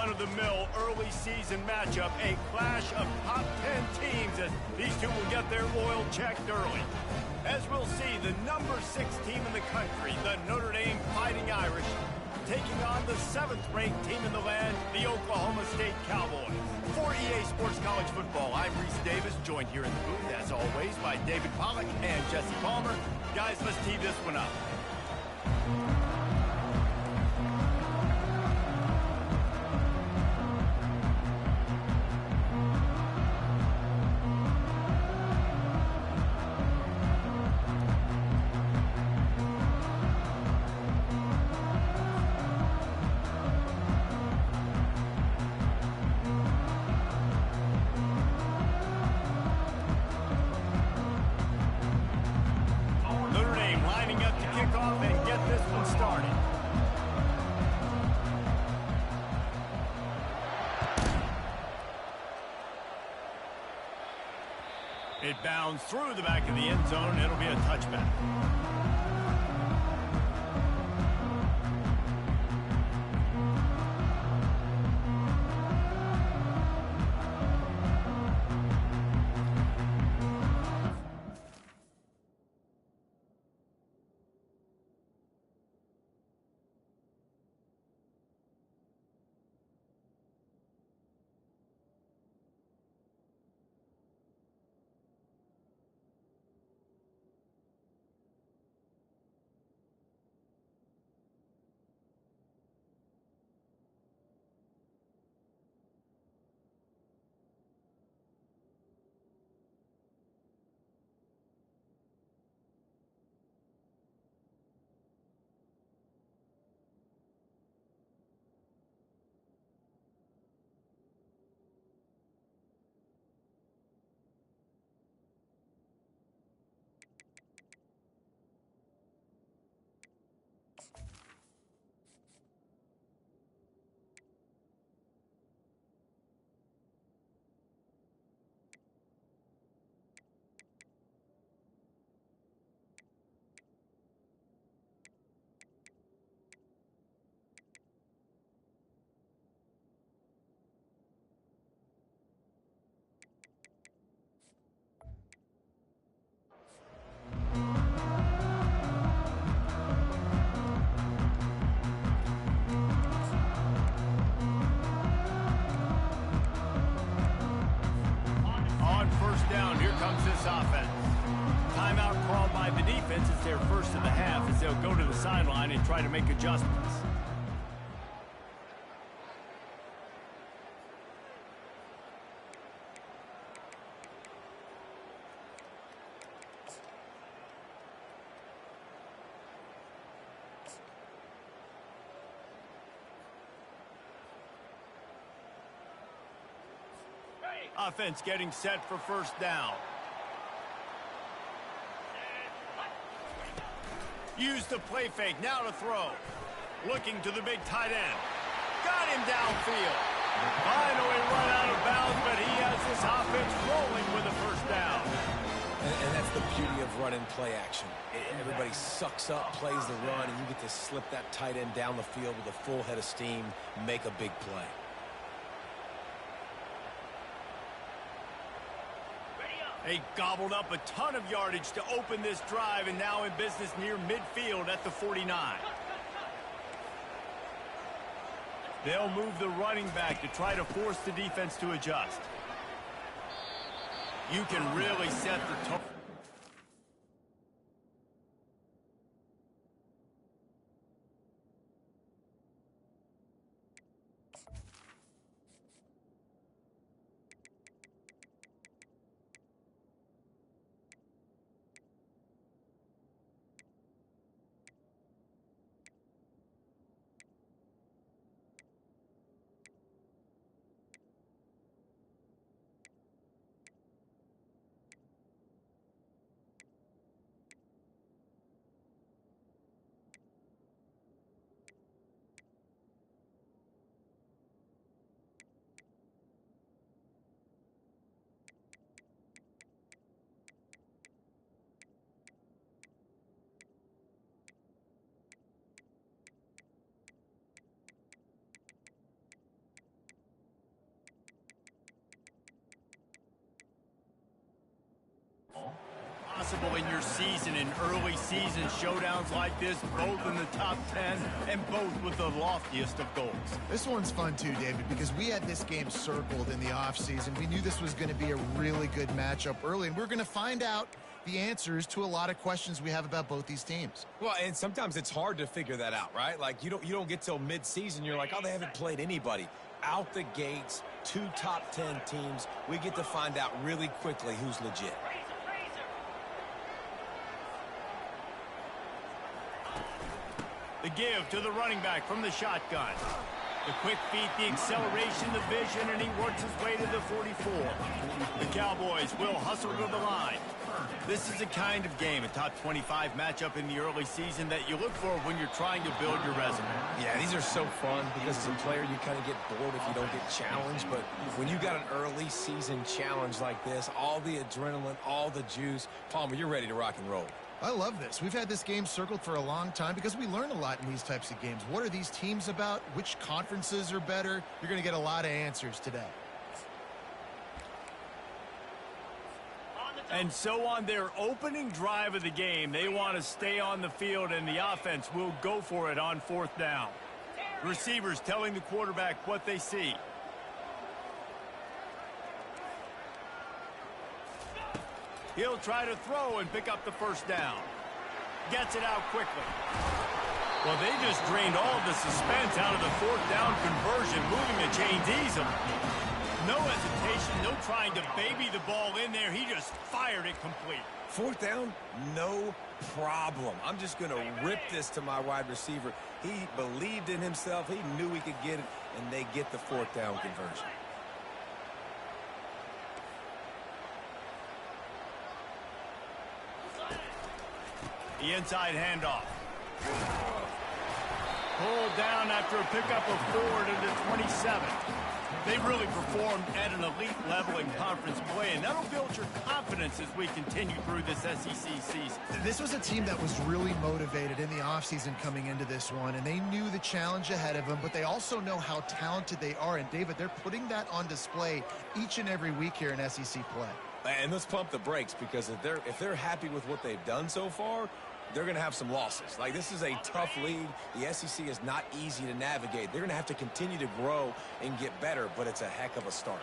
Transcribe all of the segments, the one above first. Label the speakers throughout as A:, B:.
A: run-of-the-mill early season matchup, a clash of top 10 teams as these two will get their oil checked early. As we'll see, the number 6 team in the country, the Notre Dame Fighting Irish, taking on the 7th-ranked team in the land, the Oklahoma State Cowboys. For EA Sports College Football, I'm Reese Davis, joined here in the booth, as always, by David Pollack and Jesse Palmer. Guys, let's tee this one up. It bounds through the back of the end zone. It'll be a touchback. Timeout called by the defense. It's their first of the half as they'll go to the sideline and try to make adjustments. Offense getting set for first down. Use the play fake, now to throw. Looking to the big tight end. Got him downfield. Finally run out of bounds, but he has this offense rolling with a first down.
B: And that's the beauty of running play action. Everybody sucks up, plays the run, and you get to slip that tight end down the field with a full head of steam, make a big play.
A: They gobbled up a ton of yardage to open this drive, and now in business near midfield at the 49. They'll move the running back to try to force the defense to adjust. You can really set the tone. possible in your season in early season showdowns like this, both in the top 10 and both with the loftiest of goals.
C: This one's fun too, David, because we had this game circled in the offseason. We knew this was going to be a really good matchup early, and we're going to find out the answers to a lot of questions we have about both these teams.
B: Well, and sometimes it's hard to figure that out, right? Like, you don't get till mid-season, you're like, oh, they haven't played anybody. Out the gates, 2 top 10 teams, we get to find out really quickly who's legit.
A: The give to the running back from the shotgun. The quick feet, the acceleration, the vision, and he works his way to the 44. The Cowboys will hustle to the line. This is the kind of game, a top 25 matchup in the early season, that you look for when you're trying to build your resume.
B: Yeah, these are so fun because as a player, you kind of get bored if you don't get challenged. But when you got an early season challenge like this, all the adrenaline, all the juice, Palmer, you're ready to rock and roll.
C: I love this. We've had this game circled for a long time because we learn a lot in these types of games. What are these teams about? Which conferences are better? You're going to get a lot of answers today.
A: And so on their opening drive of the game, they want to stay on the field, and the offense will go for it on 4th down. Receivers telling the quarterback what they see. He'll try to throw and pick up the 1st down. Gets it out quickly. Well, they just drained all of the suspense out of the 4th down conversion, moving the chains easily. No hesitation, no trying to baby the ball in there. He just fired it complete.
B: 4th down, no problem. I'm just going to rip this to my wide receiver. He believed in himself. He knew he could get it, and they get the 4th down conversion.
A: The inside handoff. Pulled down after a pickup of 4 to the 27. They've really performed at an elite level in conference play, and that'll build your confidence as we continue through this SEC season.
C: This was a team that was really motivated in the offseason coming into this one, and they knew the challenge ahead of them, but they also know how talented they are. And, David, they're putting that on display each and every week here in SEC play.
B: And let's pump the brakes, because if they're happy with what they've done so far, they're going to have some losses. Like, this is a tough league. The SEC is not easy to navigate. They're going to have to continue to grow and get better, but it's a heck of a start.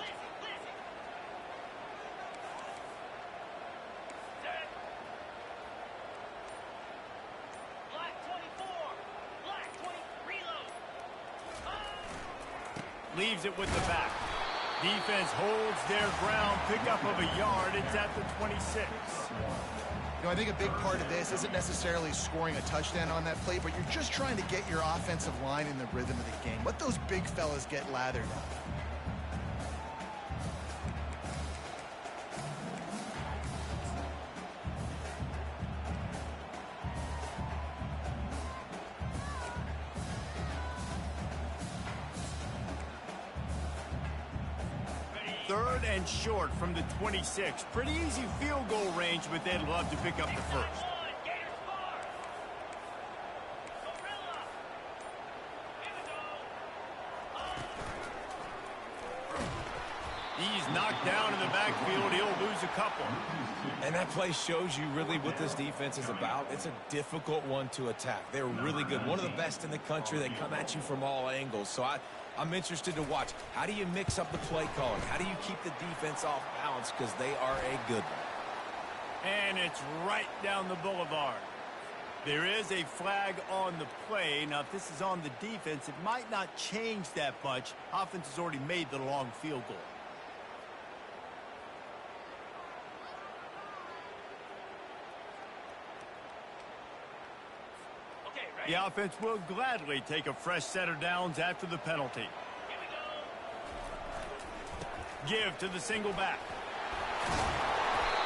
A: Leaves it with the back. Defense holds their ground. Pickup of a yard. It's at the 26.
C: You know, I think a big part of this isn't necessarily scoring a touchdown on that play, but you're just trying to get your offensive line in the rhythm of the game. Let those big fellas get lathered up.
A: Third and short from the 26. Pretty easy field goal range, but they'd love to pick up the first. He's knocked down in the backfield. He'll lose a couple.
B: And that play shows you really what this defense is about. It's a difficult one to attack. They're really good. One of the best in the country. They come at you from all angles. So I'm interested to watch. How do you mix up the play calling? How do you keep the defense off balance? Because they are a good one.
A: And it's right down the boulevard. There is a flag on the play. Now, if this is on the defense, it might not change that much. Offense has already made the long field goal. The offense will gladly take a fresh set of downs after the penalty. Give to the single back.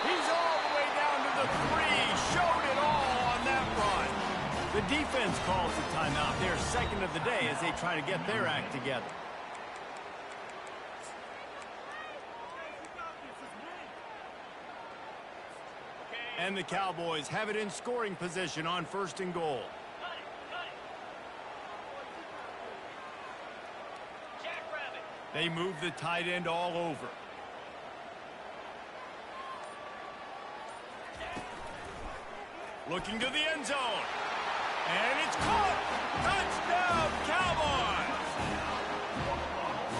A: He's all the way down to the 3. Showed it all on that run. The defense calls a timeout. They're second of the day as they try to get their act together. And the Cowboys have it in scoring position on 1st and goal. They move the tight end all over. Looking to the end zone. And it's caught. Touchdown, Cowboys.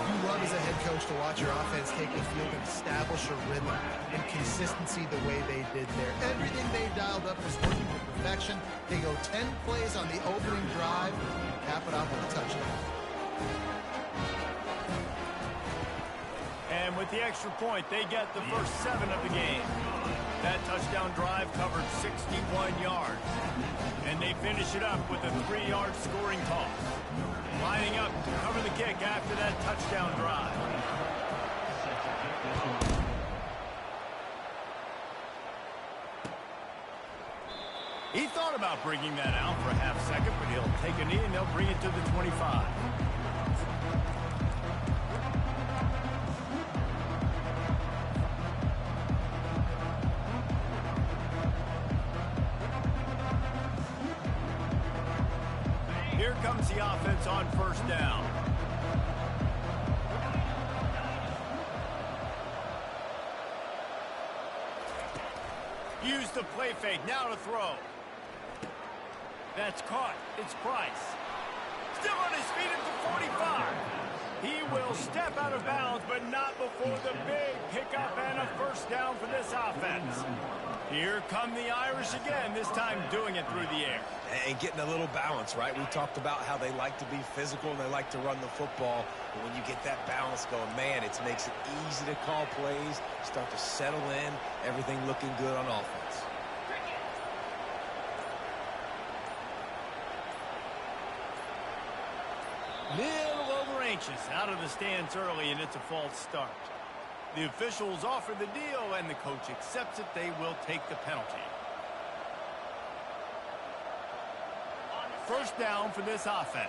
C: You love as a head coach to watch your offense take the field and establish a rhythm and consistency the way they did there. Everything they dialed up was working to perfection. They go 10 plays on the opening drive and cap it off with a touchdown.
A: And with the extra point, they get the first 7 of the game. That touchdown drive covered 61 yards. And they finish it up with a 3-yard scoring toss. Lining up to cover the kick after that touchdown drive. He thought about bringing that out for a half second, but he'll take a knee and they'll bring it to the 25. Here comes the offense on first down. Use the play fake. Now to throw. That's caught. It's Price. Still on his feet at the 45. He will step out of bounds, but not before the big pickup and a first down for this offense. Here come the Irish again, this time doing it through the air.
B: And getting a little balance, right? We talked about how they like to be physical and they like to run the football. But when you get that balance going, man, it makes it easy to call plays, start to settle in, everything looking good on offense.
A: Little over anxious, out of the stands early, and it's a false start. The officials offer the deal, and the coach accepts it. They will take the penalty. First down for this offense.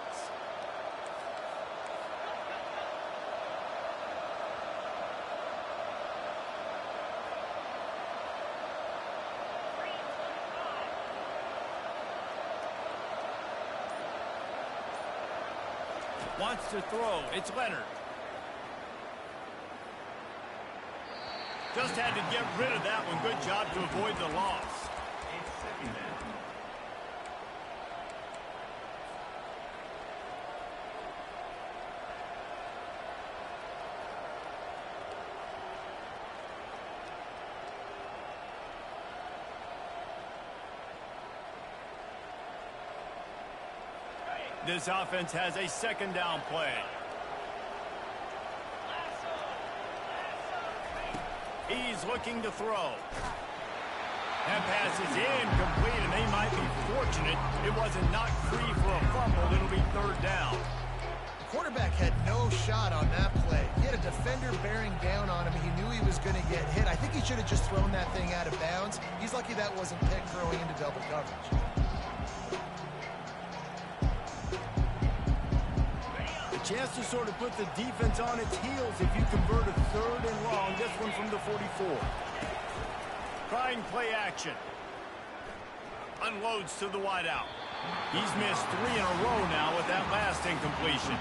A: Wants to throw. It's Leonard. Just had to get rid of that one. Good job to avoid the loss. This offense has a second down play. He's looking to throw. That pass is incomplete, and they might be fortunate it wasn't knocked free for a fumble. It'll be third down.
C: The quarterback had no shot on that play. He had a defender bearing down on him. He knew he was going to get hit. I think he should have just thrown that thing out of bounds. He's lucky that wasn't picked throwing into double coverage.
A: Chance to sort of put the defense on its heels if you convert a third and long. This one from the 44. Trying play action. Unloads to the wideout. He's missed 3 in a row now with that last incompletion.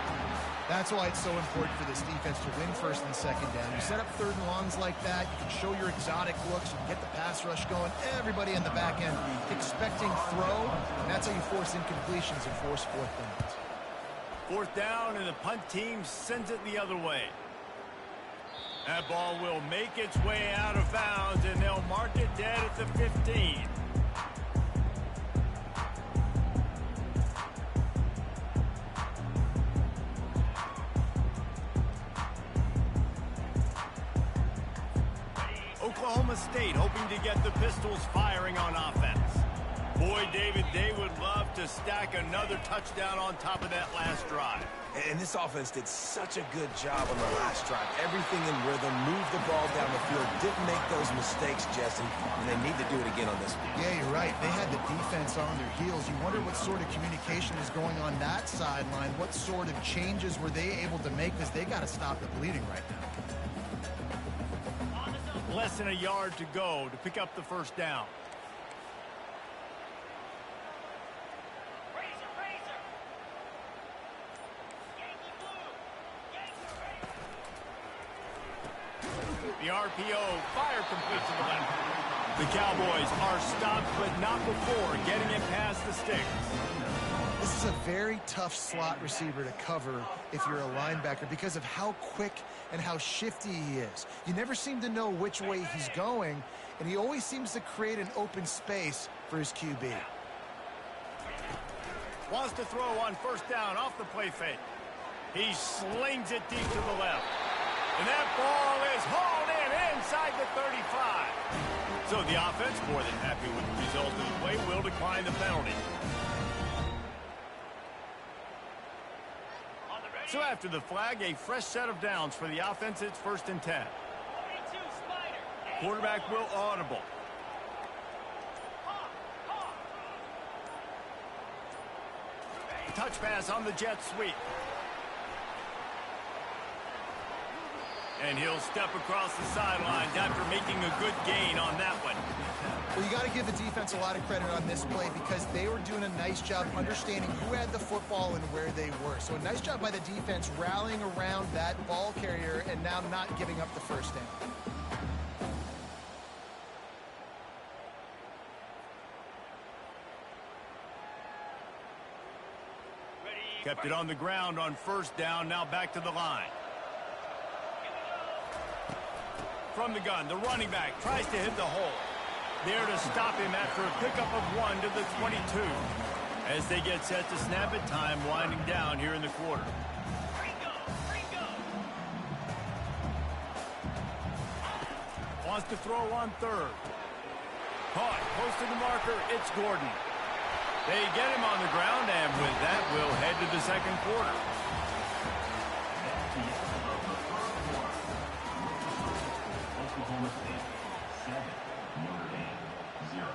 C: That's why it's so important for this defense to win first and second down. You set up third and longs like that, you can show your exotic looks, you can get the pass rush going, everybody in the back end expecting throw, and that's how you force incompletions and force fourth downs.
A: Fourth down, and the punt team sends it the other way. That ball will make its way out of bounds, and they'll mark it dead at the 15. Oklahoma State hoping to get the Pistols firing on offense. Boy, David, they would love to stack another touchdown on top of that last drive.
B: And this offense did such a good job on the last drive. Everything in rhythm, moved the ball down the field, didn't make those mistakes, Jesse, and they need to do it again on this one.
C: Yeah, you're right. They had the defense on their heels. You wonder what sort of communication is going on that sideline. What sort of changes were they able to make, because they got to stop the bleeding right now.
A: Less than a yard to go to pick up the first down. The RPO, fire complete to the left. The Cowboys are stopped, but not before getting it past the sticks.
C: This is a very tough slot receiver to cover if you're a linebacker because of how quick and how shifty he is. You never seem to know which way he's going, and he always seems to create an open space for his QB.
A: Wants to throw on first down off the play fake. He slings it deep to the left. And that ball is hauled in inside the 35. So the offense, more than happy with the result of the play, will decline the penalty. So after the flag, a fresh set of downs for the offense. It's 1st and 10. Quarterback will audible. Touch pass on the jet sweep. And he'll step across the sidelines after making a good gain on that one.
C: Well, you got to give the defense a lot of credit on this play because they were doing a nice job understanding who had the football and where they were. So a nice job by the defense rallying around that ball carrier and now not giving up the first down.
A: Kept it on the ground on first down, now back to the line. From the gun, the running back tries to hit the hole. There to stop him after a pickup of 1 to the 22. As they get set to snap it, time winding down here in the quarter. Wants to throw on third. Caught, close to the marker, it's Gordon. They get him on the ground, and with that, we'll head to the second quarter.
D: Oklahoma State 7, Notre Dame 0.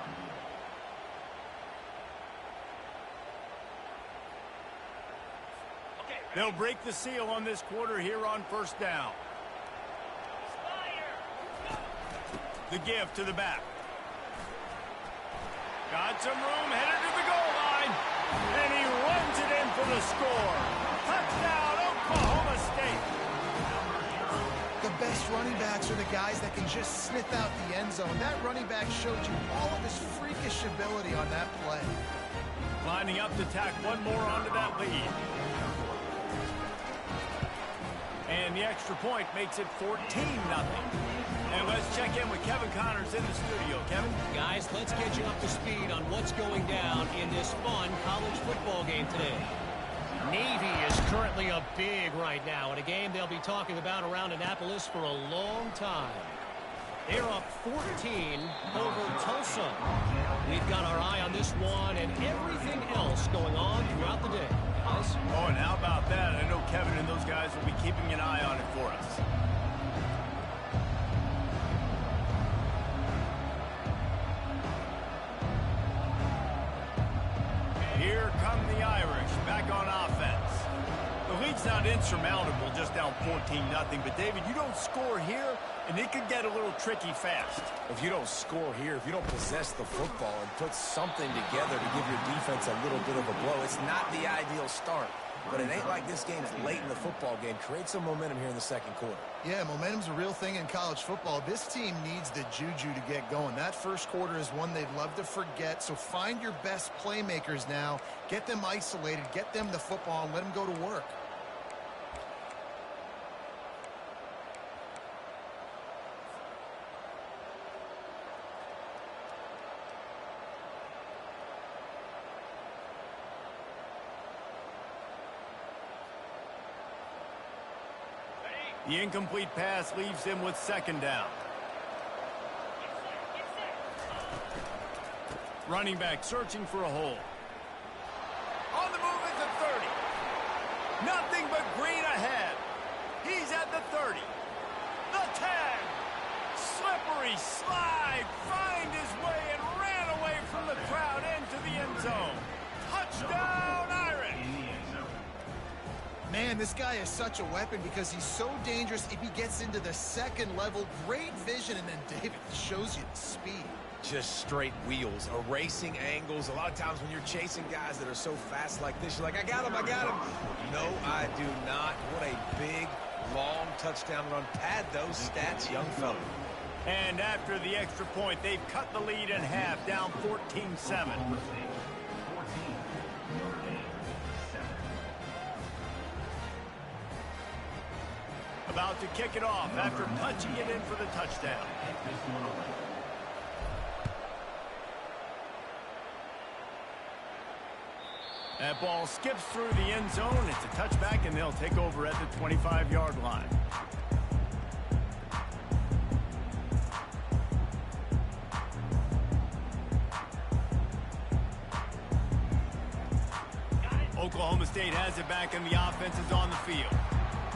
A: They'll break the seal on this quarter here on first down. The give to the back. Got some room, headed to the goal line. And he runs it in for the score. Touchdown, Oklahoma State.
C: The best running backs are the guys that can just sniff out the end zone. That running back showed you all of his freakish ability on that play.
A: Lining up to tack one more onto that lead. And the extra point makes it 14-0. And let's check in with Kevin Connors in the studio. Kevin?
E: Guys, let's get you up to speed on what's going down in this fun college football game today. Navy is currently up big right now in a game they'll be talking about around Annapolis for a long time. They're up 14 over Tulsa. We've got our eye on this one and everything else going on throughout the day. Guys?
A: Oh, and how about that? I know Kevin and those guys will be keeping an eye on it for us. Here come the Irish back on offense. The lead's not insurmountable, just down 14-0. But, David, you don't score here, and it could get a little tricky fast.
B: If you don't score here, if you don't possess the football and put something together to give your defense a little bit of a blow, it's not the ideal start. But it ain't like this game's late in the football game. Create some momentum here in the second quarter.
C: Yeah, momentum's a real thing in college football. This team needs the juju to get going. That first quarter is one they'd love to forget. So find your best playmakers now. Get them isolated. Get them the football and let them go to work.
A: The incomplete pass leaves him with second down. Running back searching for a hole. On the move at the 30. Nothing but green ahead. He's at the 30. The 10. Slippery slide. Find his way and ran away from the crowd into the end zone. Touchdown, Irish.
C: Man, this guy is such a weapon because he's so dangerous if he gets into the second level. Great vision, and then David shows you the speed.
B: Just straight wheels, erasing angles. A lot of times when you're chasing guys that are so fast like this, you're like, I got him, I got him. No, I do not. What a big, long touchdown run. Pad those stats, young fella.
A: And after the extra point, they've cut the lead in half, down 14-7.
D: Oklahoma State, 14, Notre Dame, 7.
A: About to kick it off after punching it in for the touchdown.
D: This one away.
A: That ball skips through the end zone. It's a touchback, and they'll take over at the 25-yard line. Oklahoma State has it back, and the offense is on the field.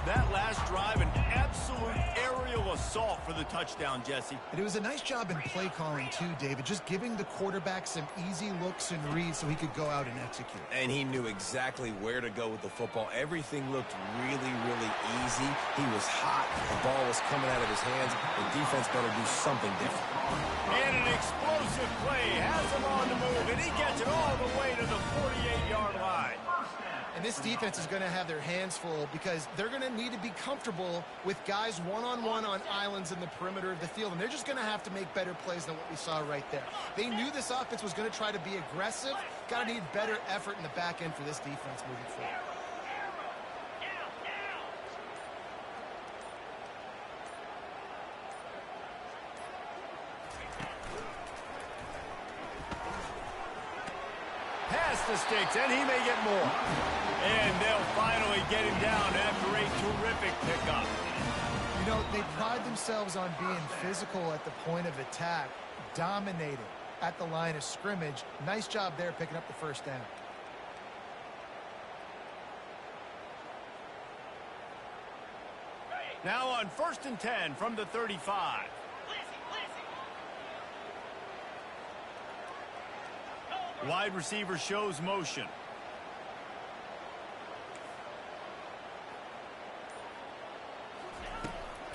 A: That last drive, an absolute aerial assault for the touchdown, Jesse.
C: And it was a nice job in play calling too, David, just giving the quarterback some easy looks and reads so he could go out and execute.
B: And he knew exactly where to go with the football. Everything looked really, really easy. He was hot. The ball was coming out of his hands. The defense better do something different.
A: And an explosive play has him on the move, and he gets it all the way to the 48-yard line.
C: And this defense is going to have their hands full because they're going to need to be comfortable with guys one-on-one on islands in the perimeter of the field. And they're just going to have to make better plays than what we saw right there. They knew this offense was going to try to be aggressive. Got to need better effort in the back end for this defense moving forward.
A: Past the sticks, and he may get more. And they'll finally get him down after a terrific pickup.
C: You know, they pride themselves on being physical at the point of attack, dominating at the line of scrimmage. Nice job there picking up the first down.
A: Now on 1st and 10 from the 35. Wide receiver shows motion.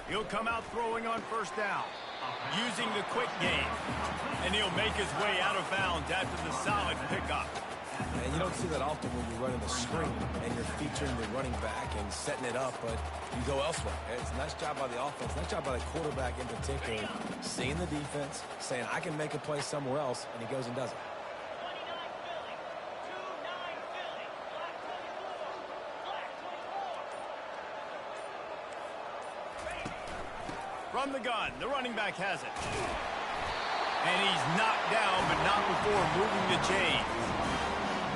A: He'll come out throwing on 1st down, using the quick game. And he'll make his way out of bounds after the solid pickup.
B: And you don't see that often when you're running the screen and you're featuring the running back and setting it up, but you go elsewhere. It's a nice job by the offense, nice job by the quarterback in particular, seeing the defense, saying, I can make a play somewhere else, and he goes and does it.
A: From the gun, the running back has it. And he's knocked down, but not before moving the chain.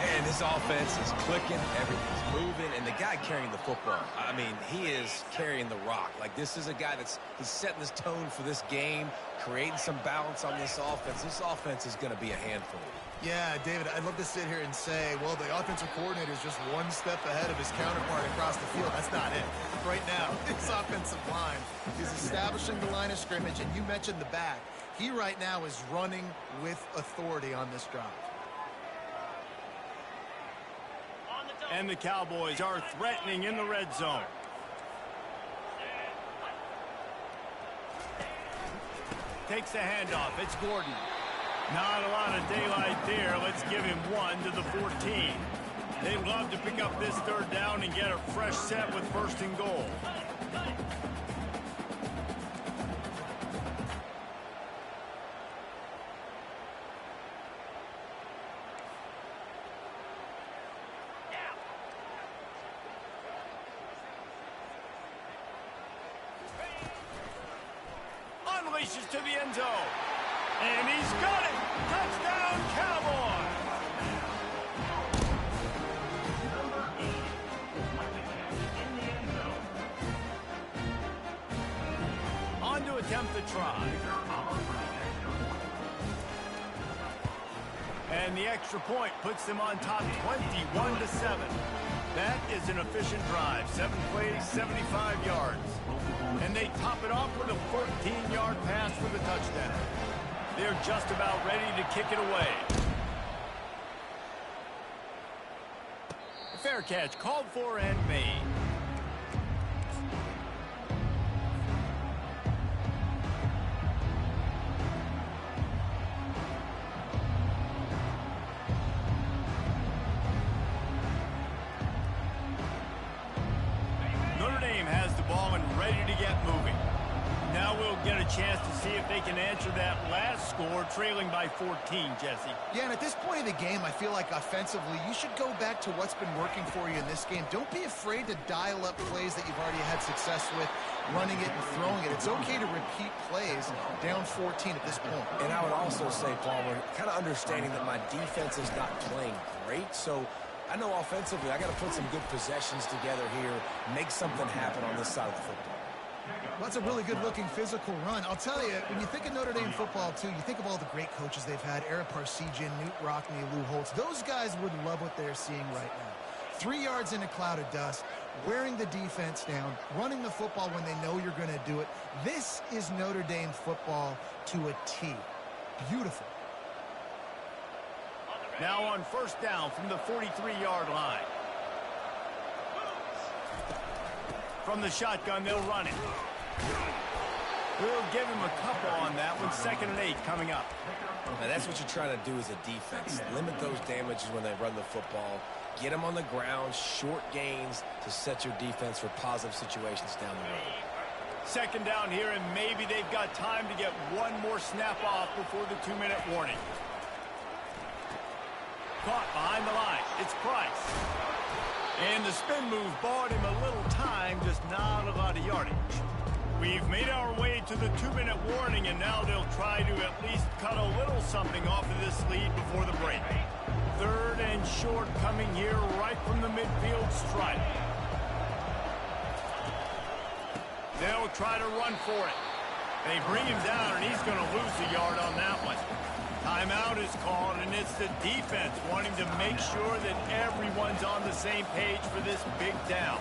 B: And this offense is clicking, everything's moving, and the guy carrying the football, I mean, he is carrying the rock. Like, this is a guy he's setting this tone for this game, creating some balance on this offense. This offense is going to be a handful.
C: Yeah, David, I'd love to sit here and say, well, the offensive coordinator is just one step ahead of his counterpart across the field. That's not it. Right now, this offensive line is establishing the line of scrimmage, and you mentioned the back. He right now is running with authority on this drive.
A: And the Cowboys are threatening in the red zone. Takes the handoff. It's Gordon. Not a lot of daylight there. Let's give him 1 to the 14. They'd love to pick up this 3rd down and get a fresh set with 1st and goal. Unleashes to the end zone. And he's got it. Touchdown, Cowboys.
D: Number 8 with the catch in the end zone.
A: On to attempt the try. And the extra point puts them on top 21-7. That is an efficient drive. 7 plays, 75 yards. And they top it off with a 14-yard pass for the touchdown. They're just about ready to kick it away. A fair catch called for and made. Notre Dame has the ball and ready to get moving. Now we'll get a chance to see if they can answer that last score, trailing by 14, Jesse.
C: Yeah, and at this point of the game, I feel like offensively, you should go back to what's been working for you in this game. Don't be afraid to dial up plays that you've already had success with, running it and throwing it. It's okay to repeat plays down 14 at this point.
B: And I would also say, Palmer, kind of understanding that my defense is not playing great, so I know offensively I got to put some good possessions together here, make something happen on this side of the football.
C: Well, that's a really good-looking physical run. I'll tell you, when you think of Notre Dame football, too, you think of all the great coaches they've had, Ara Parseghian, Knute Rockne, Lou Holtz. Those guys would love what they're seeing right now. 3 yards in a cloud of dust, wearing the defense down, running the football when they know you're going to do it. This is Notre Dame football to a T. Beautiful.
A: Now on first down from the 43-yard line. From the shotgun, they'll run it. We'll give him a couple on that one. 2nd and 8 coming up.
B: Now that's what you're trying to do as a defense. Limit those damages when they run the football. Get them on the ground, short gains to set your defense for positive situations down the road.
A: 2nd down here, and maybe they've got time to get one more snap off before the 2-minute warning. Caught behind the line. It's Price. And the spin move bought him a little time, just not a lot of yardage. We've made our way to the 2-minute warning, and now they'll try to at least cut a little something off of this lead before the break. 3rd and short coming here right from the midfield stripe. They'll try to run for it. They bring him down, and he's going to lose a yard on that one. Timeout is called, and it's the defense wanting to make sure that everyone's on the same page for this big down.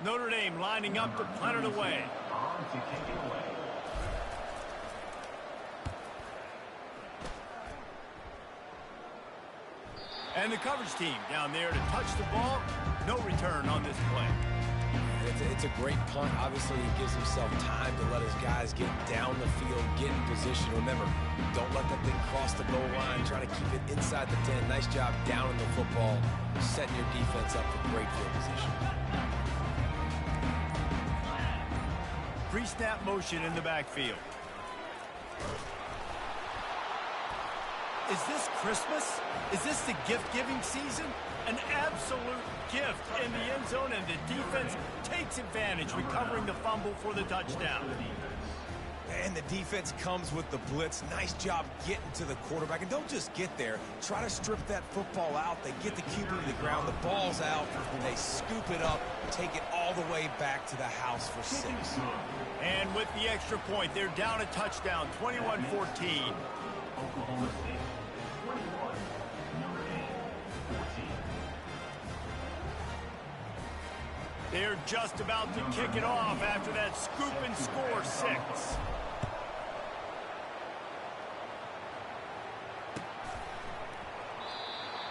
A: Notre Dame lining up to punt it away.
D: On to kick it away.
A: And the coverage team down there to touch the ball. No return on this play.
B: It's a great punt. Obviously, he gives himself time to let his guys get down the field, get in position. Remember, don't let that thing cross the goal line. Try to keep it inside the 10. Nice job down in the football, setting your defense up for great field position.
A: Pre-snap motion in the backfield. Is this Christmas? Is this the gift-giving season? An absolute gift in the end zone, and the defense takes advantage, recovering the fumble for the touchdown.
B: And the defense comes with the blitz. Nice job getting to the quarterback. And don't just get there. Try to strip that football out. They get the QB to the ground. The ball's out. And they scoop it up, take it all the way back to the house for 6.
A: And with the extra point, they're down a touchdown, 21-14.
D: Oklahoma State 21, Notre Dame 14.
A: They're just about to kick it off after that scoop and score 6.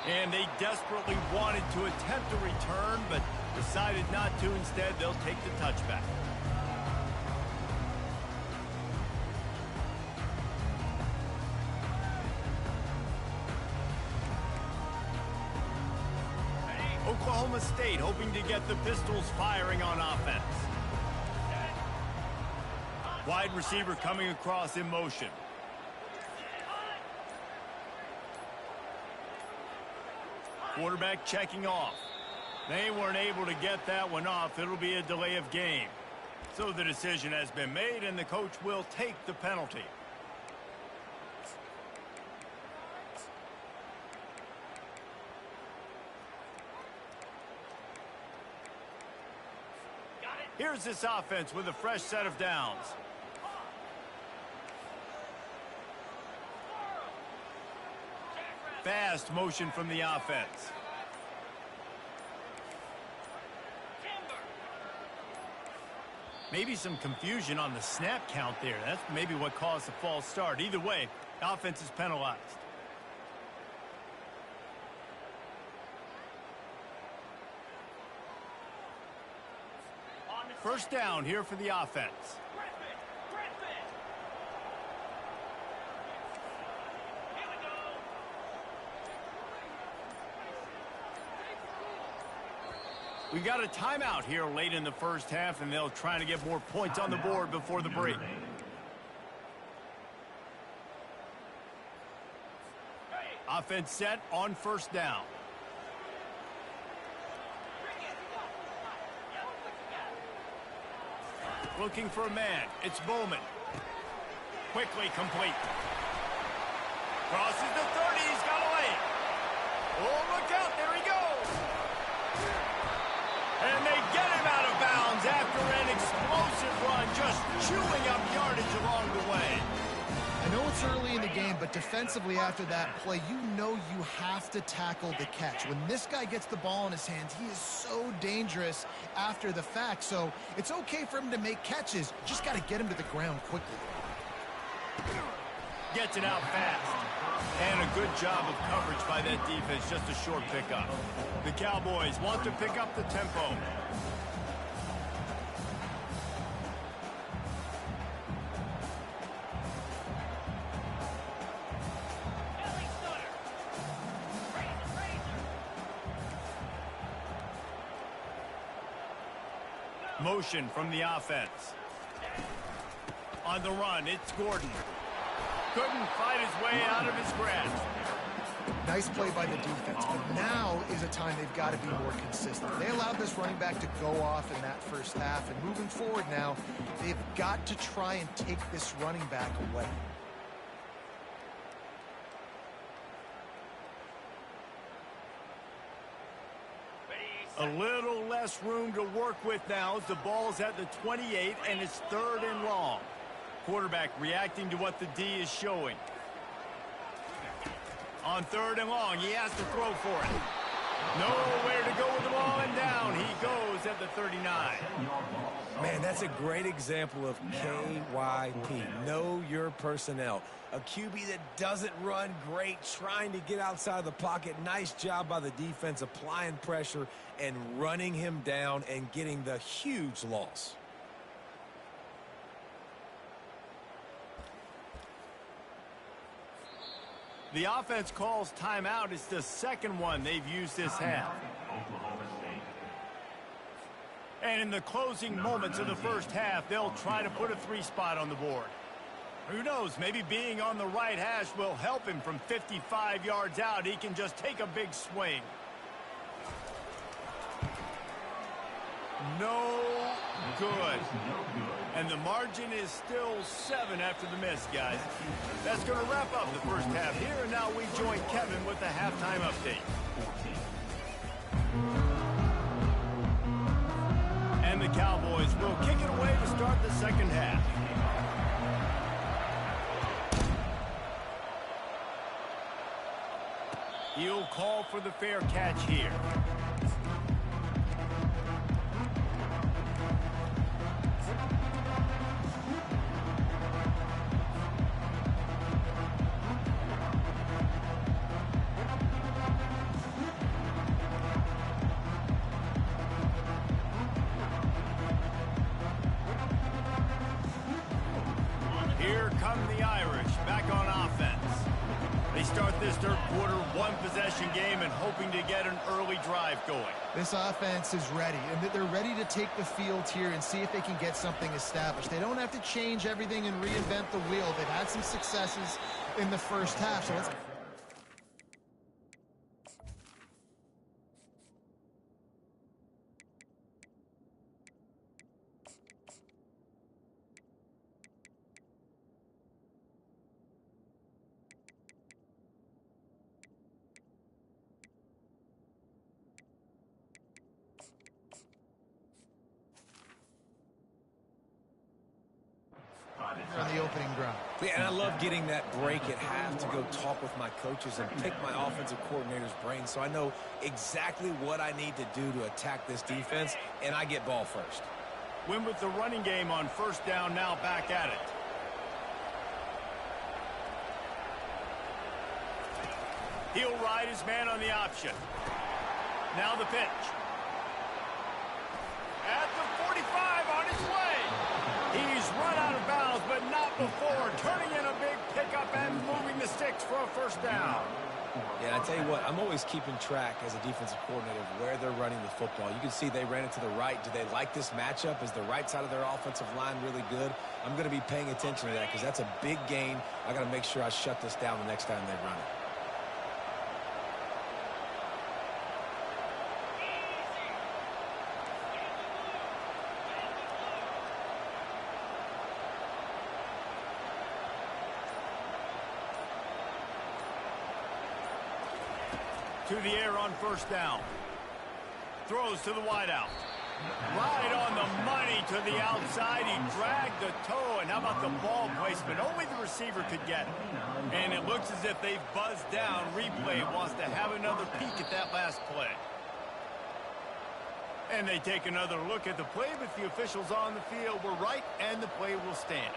A: And they desperately wanted to attempt a return, but decided not to. Instead, they'll take the touchback. Oklahoma State hoping to get the Pistols firing on offense. Wide receiver coming across in motion. Quarterback checking off. They weren't able to get that one off. It'll be a delay of game. So the decision has been made, and the coach will take the penalty. Here's this offense with a fresh set of downs. Fast motion from the offense. Maybe some confusion on the snap count there. That's maybe what caused the false start. Either way, offense is penalized. First down here for the offense. We got a timeout here late in the first half, and they'll try to get more points on the board before the break. Offense set on first down. Looking for a man. It's Bowman. Quickly complete. Crosses the 30. He's got a lane. Oh, look out. There he goes. And they get him out of bounds after an explosive run, just chewing up yardage along the way.
C: I know it's early in the game, but defensively after that play, you know you have to tackle the catch. When this guy gets the ball in his hands, he is so dangerous after the fact. So it's okay for him to make catches. Just got to get him to the ground quickly.
A: Gets it out fast. And a good job of coverage by that defense, just a short pickup. The Cowboys want to pick up the tempo. Motion from the offense. On the run, it's Gordon. Couldn't fight his way out of his grasp.
C: Nice play by the defense, but now is a time they've got to be more consistent. They allowed this running back to go off in that first half, and moving forward now, they've got to try and take this running back away.
A: A little less room to work with now as the ball's at the 28 and it's 3rd and long. Quarterback reacting to what the D is showing. On 3rd and long, he has to throw for it. Nowhere to go with the ball, and down he goes at the 39.
B: Man, that's a great example of KYP. Know your personnel. A QB that doesn't run great, trying to get outside of the pocket. Nice job by the defense applying pressure and running him down and getting the huge loss.
A: The offense calls timeout. It's the second one they've used this half. And in the closing moments of the first half, they'll try to put a 3-spot on the board. Who knows, maybe being on the right hash will help him from 55 yards out. He can just take a big swing. No good. And the margin is still 7 after the miss, guys. That's going to wrap up the first half here, and now we join Kevin with the halftime update. And the Cowboys will kick it away to start the second half. He'll call for the fair catch here. Here come the Irish back on offense. They start this third quarter one-possession game and hoping to get an early drive going.
C: This offense is ready, and they're ready to take the field here and see if they can get something established. They don't have to change everything and reinvent the wheel. They've had some successes in the first half, so let's... on the opening drive.
B: Yeah, and I love getting that break at half to go talk with my coaches and pick my offensive coordinator's brain so I know exactly what I need to do to attack this defense, and I get ball first.
A: Win with the running game on first down, now back at it. He'll ride his man on the option. Now the pitch. At the 45 on his way. He's run out of bounds, but not before turning in a big pickup and moving the sticks for a first down.
B: Yeah, I tell you what, I'm always keeping track as a defensive coordinator of where they're running the football. You can see they ran it to the right. Do they like this matchup? Is the right side of their offensive line really good? I'm going to be paying attention to that because that's a big gain. I got to make sure I shut this down the next time they run it.
A: To the air on first down. Throws to the wideout. Right on the money to the outside. He dragged the toe. And how about the ball placement? Only the receiver could get it. And it looks as if they've buzzed down. Replay wants to have another peek at that last play. And they take another look at the play, but the officials on the field were right, and the play will stand.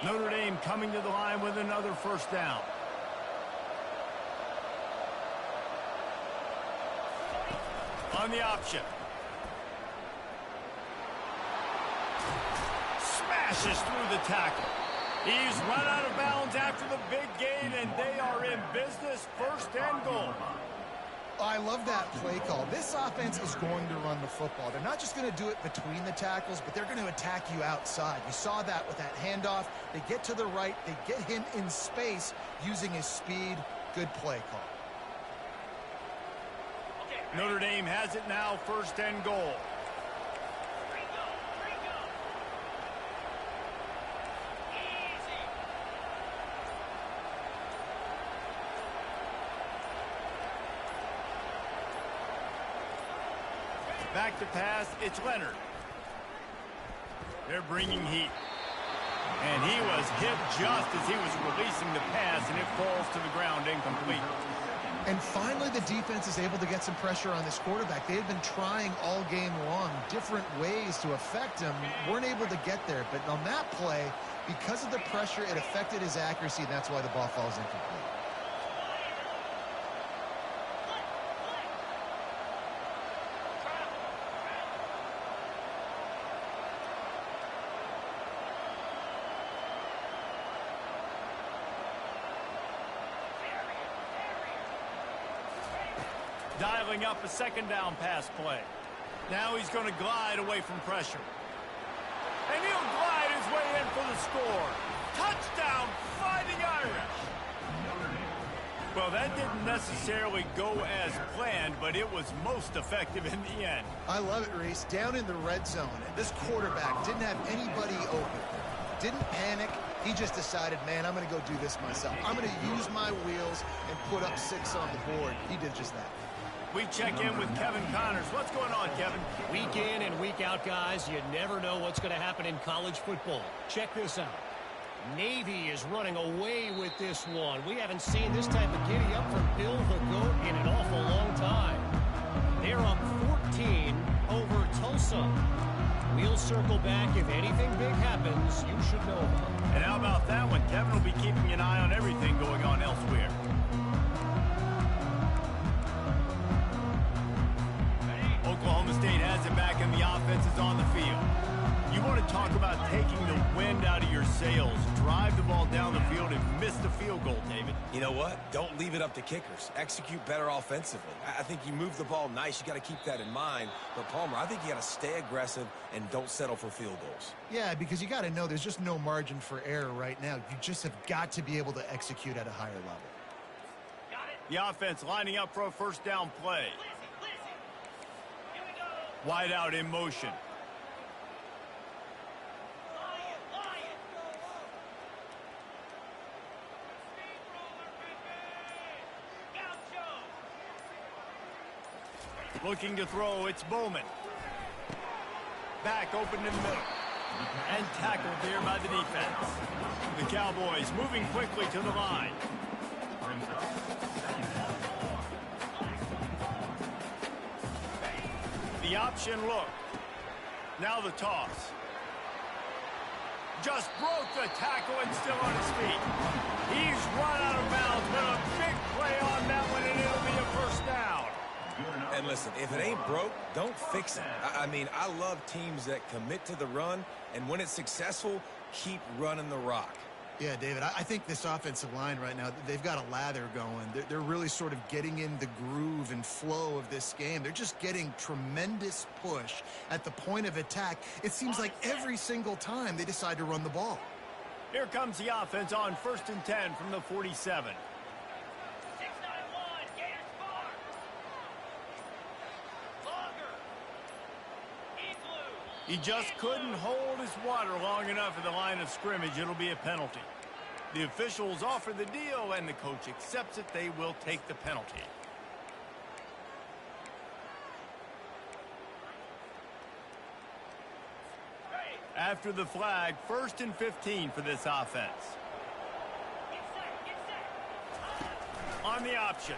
A: Notre Dame coming to the line with another first down. On the option. Smashes through the tackle. He's run out of bounds after the big gain, and they are in business, first and goal.
C: I love that play call. This offense is going to run the football. They're not just going to do it between the tackles, but they're going to attack you outside. You saw that with that handoff. They get to the right. They get him in space using his speed. Good play call.
A: Notre Dame has it now, first and goal. Back to pass, it's Leonard. They're bringing heat. And he was hit just as he was releasing the pass, and it falls to the ground incomplete.
C: And finally, the defense is able to get some pressure on this quarterback. They had been trying all game long different ways to affect him. Weren't able to get there. But on that play, because of the pressure, it affected his accuracy, and that's why the ball falls incomplete.
A: Dialing up a second down pass play. Now he's going to glide away from pressure. And he'll glide his way in for the score. Touchdown, Fighting Irish. Well, that didn't necessarily go as planned, but it was most effective in the end.
C: I love it, Reese. Down in the red zone, this quarterback didn't have anybody open. Didn't panic. He just decided, man, I'm going to go do this myself. I'm going to use my wheels and put up 6 on the board. He did just that.
A: We check in with Kevin Connors. What's going on, Kevin?
E: Week in and week out, guys, you never know what's going to happen in college football. Check this out. Navy is running away with this one. We haven't seen this type of giddy up from Bill the GOAT in an awful long time. They're up 14 over Tulsa. We'll circle back. If anything big happens, you should know about it.
A: And how about that one? Kevin will be keeping an eye on everything going on elsewhere. Oklahoma State has it back, and the offense is on the field. You want to talk about taking the wind out of your sails. Drive the ball down the field and miss the field goal, David.
B: You know what? Don't leave it up to kickers. Execute better offensively. I think you move the ball nice. You got to keep that in mind. But, Palmer, I think you got to stay aggressive and don't settle for field goals.
C: Yeah, because you got to know there's just no margin for error right now. You just have got to be able to execute at a higher level.
A: The offense lining up for a first down play. Wide out in motion. Looking to throw, it's Bowman. Back open in the middle. And tackled there by the defense. The Cowboys moving quickly to the line. The option look. Now the toss. Just broke the tackle and still on his feet. He's run out of bounds, but a big play on that one, and it'll be a first down.
B: And listen, if it ain't broke, don't fix it. I mean, I love teams that commit to the run, and when it's successful, keep running the rock.
C: Yeah, David, I think this offensive line right now, they've got a lather going. They're really sort of getting in the groove and flow of this game. They're just getting tremendous push at the point of attack. It seems like every single time they decide to run the ball.
A: Here comes the offense on 1st and 10 from the 47. He just couldn't hold his water long enough at the line of scrimmage. It'll be a penalty. The officials offer the deal, and the coach accepts it. They will take the penalty. After the flag, 1st and 15 for this offense. On the option.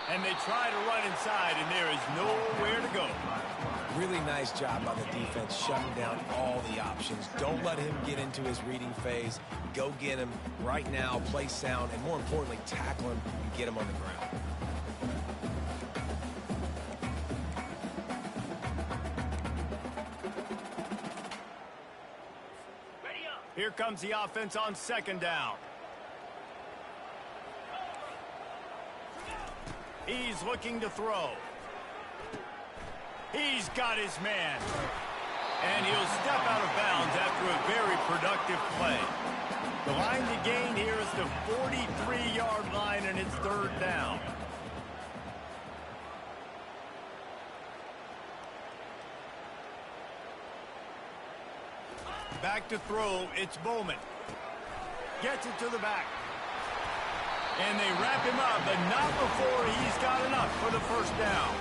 A: And they try to run inside, and there is nowhere to go.
B: Really nice job by the defense shutting down all the options. Don't let him get into his reading phase. Go get him right now, play sound, and more importantly, tackle him and get him on the ground.
A: Here comes the offense on 2nd down. He's looking to throw. He's got his man. And he'll step out of bounds after a very productive play. The line to gain here is the 43-yard line, and it's 3rd down. Back to throw, it's Bowman. Gets it to the back. And they wrap him up, but not before he's got enough for the first down.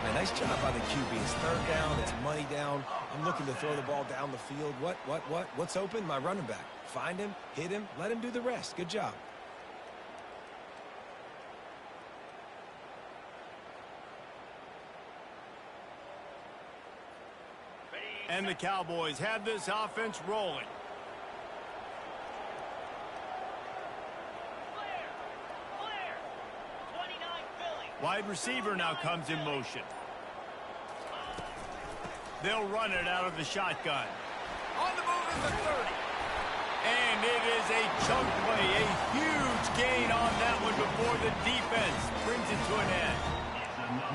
B: Man, nice job by the QB. It's 3rd down. It's money down. I'm looking to throw the ball down the field. What's open? My running back. Find him, hit him, let him do the rest. Good job.
A: And the Cowboys have this offense rolling. Wide receiver now comes in motion. They'll run it out of the shotgun. On the move is the 30. And it is a chunk play, a huge gain on that one before the defense brings it to an end.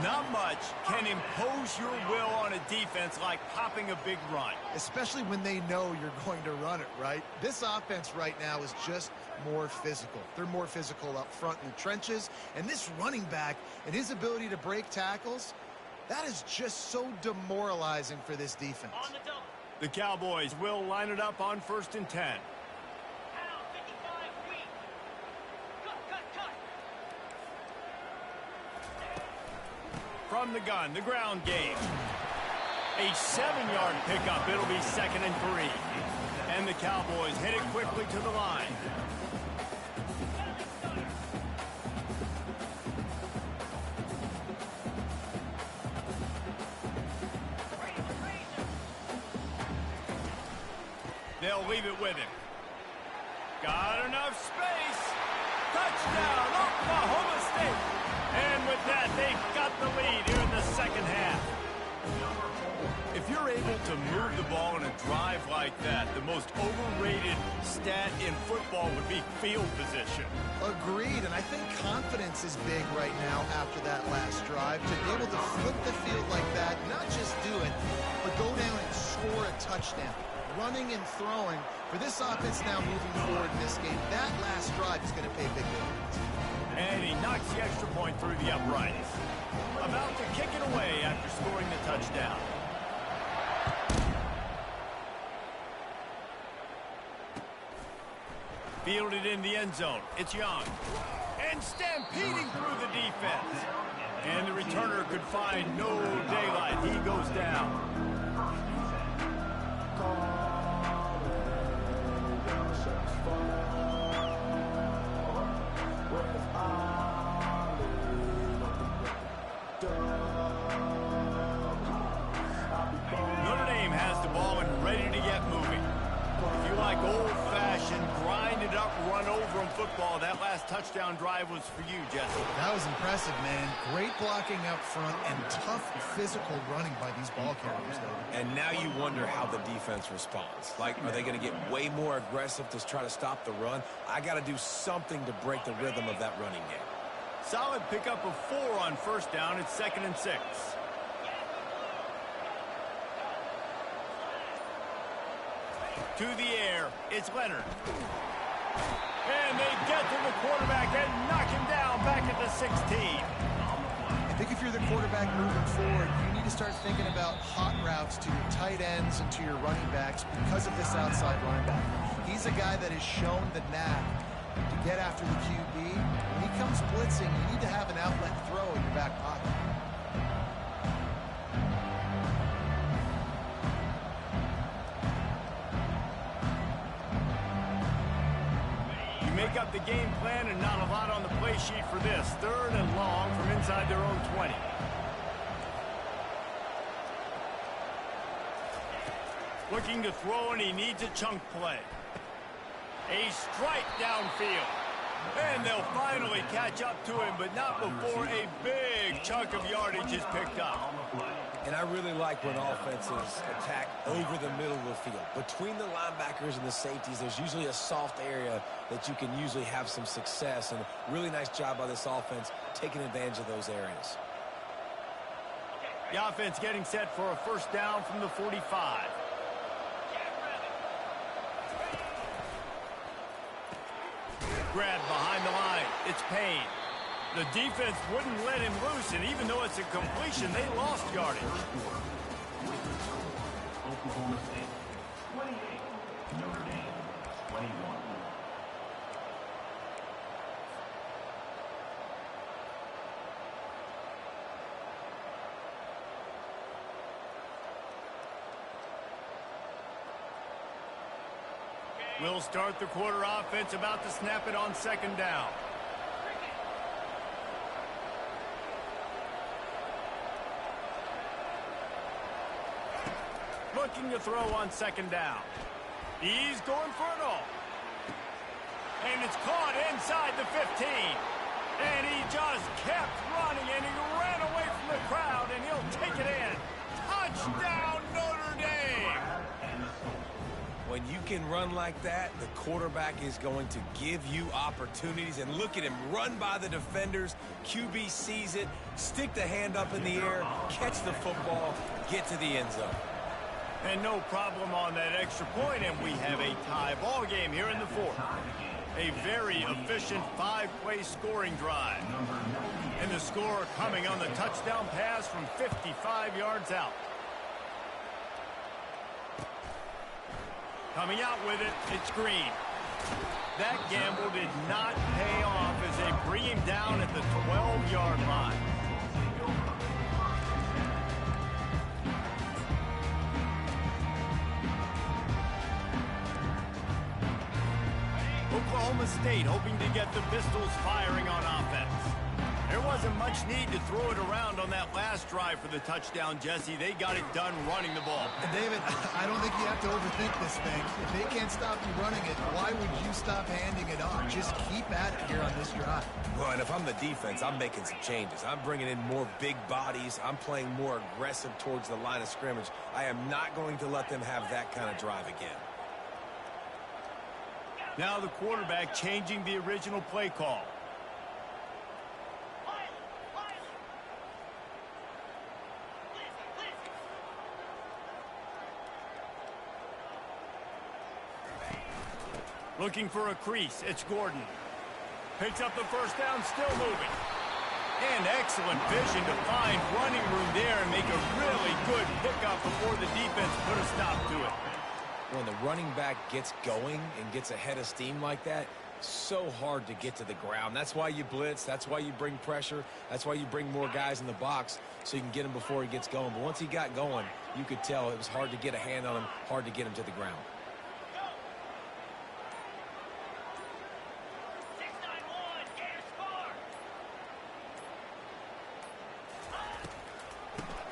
A: Not much can impose your will on a defense like popping a big run.
C: Especially when they know you're going to run it, right? This offense right now is just more physical. They're more physical up front in the trenches. And this running back and his ability to break tackles, that is just so demoralizing for this defense.
A: The Cowboys will line it up on 1st and 10. From the gun, the ground game. A 7-yard pickup. It'll be 2nd and 3. And the Cowboys hit it quickly to the line. They'll leave it with him. Got enough space. Touchdown, Oklahoma State. And with that, they've got the lead here in the 2nd half. If you're able to move the ball in a drive like that, the most overrated stat in football would be field position.
C: Agreed, and I think confidence is big right now after that last drive. To be able to flip the field like that, not just do it, but go down and score a touchdown. Running and throwing, for this offense now moving forward in this game, that last drive is going to pay big dividends.
A: And he knocks the extra point through the uprights. About to kick it away after scoring the touchdown. Fielded in the end zone. It's Young. And stampeding through the defense. And the returner could find no daylight. He goes down. Notre Dame has the ball and ready to get moving. If you like old-fashioned, grind-it-up, run-over-'em football, that last touchdown drive was for you, Jesse.
C: That was impressive, man. Great blocking up front and tough physical running by these ball carriers, though.
B: And now you wonder how the defense responds. Like, are they going to get way more aggressive to try to stop the run? I got to do something to break the rhythm of that running game.
A: Solid pickup of 4 on first down. It's 2nd and 6. To the air, it's Leonard. And they get to the quarterback and knock him down back at the 16.
C: I think if you're the quarterback moving forward, you need to start thinking about hot routes to your tight ends and to your running backs because of this outside linebacker. He's a guy that has shown the knack to get after the QB. When he comes blitzing, you need to have an outlet throw in your back pocket.
A: Make up the game plan and not a lot on the play sheet for this. 3rd and long from inside their own 20. Looking to throw, and he needs a chunk play. A strike downfield. And they'll finally catch up to him, but not before a big chunk of yardage is picked up.
B: And I really like when offenses attack over the middle of the field. Between the linebackers and the safeties, there's usually a soft area that you can usually have some success. And really nice job by this offense taking advantage of those areas.
A: The offense getting set for a first down from the 45. Grab behind the line. It's Payne. The defense wouldn't let him loose, and even though it's a completion, they lost yardage.
D: Oklahoma State 28, Notre Dame 21.
A: We'll start the quarter offense, about to snap it on 2nd down. Looking to throw on 2nd down. He's going for it all. And it's caught inside the 15. And he just kept running, and he ran away from the crowd, and he'll take it in. Touchdown, Notre Dame!
B: When you can run like that, the quarterback is going to give you opportunities. And look at him run by the defenders. QB sees it, stick the hand up in the air, catch the football, get to the end zone.
A: And no problem on that extra point, and we have a tie ball game here in the 4th. A very efficient 5-play scoring drive. And the score coming on the touchdown pass from 55 yards out. Coming out with it, it's Green. That gamble did not pay off as they bring him down at the 12-yard line. Oklahoma State hoping to get the Pistols firing on offense. There was wasn't much need to throw it around on that last drive for the touchdown, Jesse. They got it done running the ball.
C: And David, I don't think you have to overthink this thing. If they can't stop you running it, why would you stop handing it off? Just keep at it here on this drive.
B: Well, and if I'm the defense, I'm making some changes. I'm bringing in more big bodies. I'm playing more aggressive towards the line of scrimmage. I am not going to let them have that kind of drive again.
A: Now the quarterback changing the original play call. Looking for a crease. It's Gordon. Picks up the first down, still moving. And excellent vision to find running room there and make a really good pickup before the defense put a stop to it.
B: When the running back gets going and gets ahead of steam like that, so hard to get to the ground. That's why you blitz. That's why you bring pressure. That's why you bring more guys in the box so you can get him before he gets going. But once he got going, you could tell it was hard to get a hand on him, hard to get him to the ground.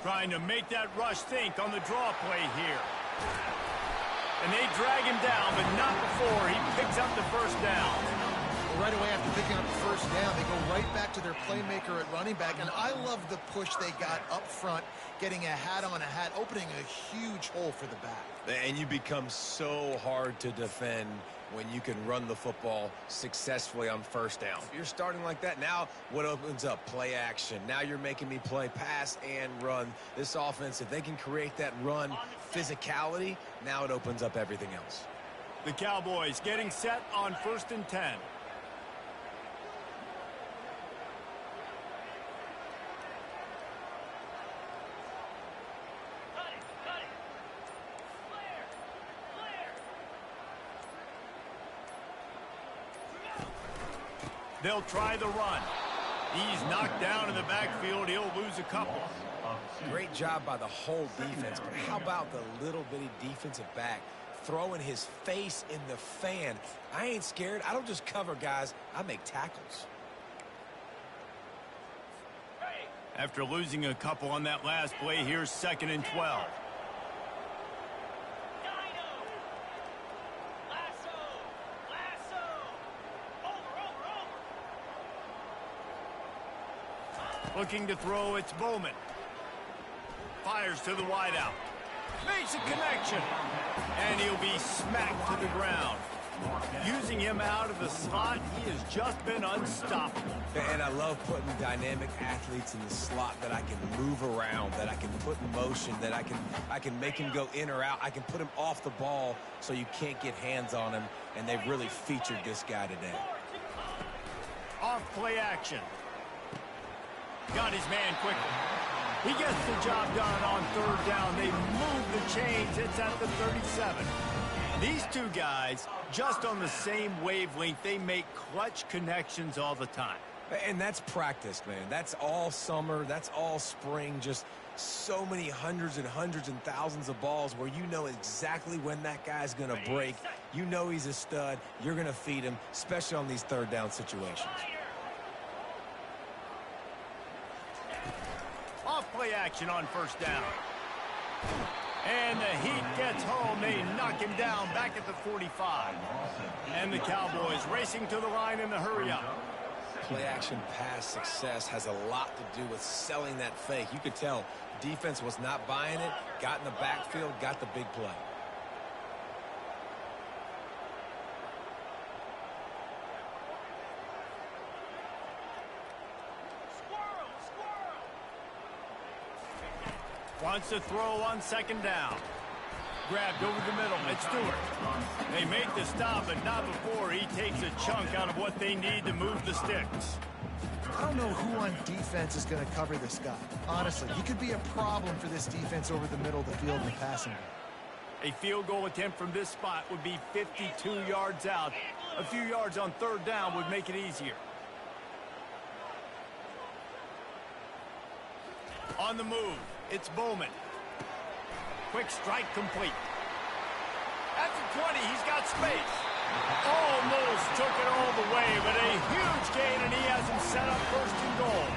A: Trying to make that rush think on the draw play here. And they drag him down, but not before he picks up the first down.
C: Well, right away after picking up the first down, they go right back to their playmaker at running back. And I love the push they got up front, getting a hat on a hat, opening a huge hole for the back.
B: And you become so hard to defend when you can run the football successfully on first down. If you're starting like that, now what opens up? Play action. Now you're making me play pass and run. This offense, if they can create that run physicality, now it opens up everything else.
A: The Cowboys getting set on 1st and 10. They'll try the run. He's knocked down in the backfield. He'll lose a couple.
B: Great job by the whole defense, but how about the little bitty defensive back throwing his face in the fan? I ain't scared. I don't just cover guys. I make tackles.
A: After losing a couple on that last play, here's 2nd and 12. Looking to throw, it's Bowman. Fires to the wideout. Makes a connection. And he'll be smacked to the ground. Using him out of the slot, he has just been unstoppable.
B: And I love putting dynamic athletes in the slot that I can move around, that I can put in motion, that I can make him go in or out. I can put him off the ball so you can't get hands on him, and they've really featured this guy today.
A: Off play action. Got his man quickly. He gets the job done on 3rd down. They move the chains. It's at the 37. These two guys, just on the same wavelength, they make clutch connections all the time.
B: And that's practice, man. That's all summer. That's all spring. Just so many hundreds and hundreds and thousands of balls where you know exactly when that guy's going to break. You know he's a stud. You're going to feed him, especially on these 3rd down situations.
A: Off play action on 1st down. And the Heat gets home. They knock him down back at the 45. And the Cowboys racing to the line in the hurry-up.
B: Play action pass success has a lot to do with selling that fake. You could tell defense was not buying it, got in the backfield, got the big play.
A: Wants to throw on 2nd down. Grabbed over the middle. It's Stewart. They make the stop, but not before he takes a chunk out of what they need to move the sticks.
C: I don't know who on defense is going to cover this guy. Honestly, he could be a problem for this defense over the middle of the field in the passing game.
A: A field goal attempt from this spot would be 52 yards out. A few yards on 3rd down would make it easier. On the move, it's Bowman. Quick strike complete. At the 20, he's got space. Almost took it all the way, but a huge gain, and he has him set up 1st and goal.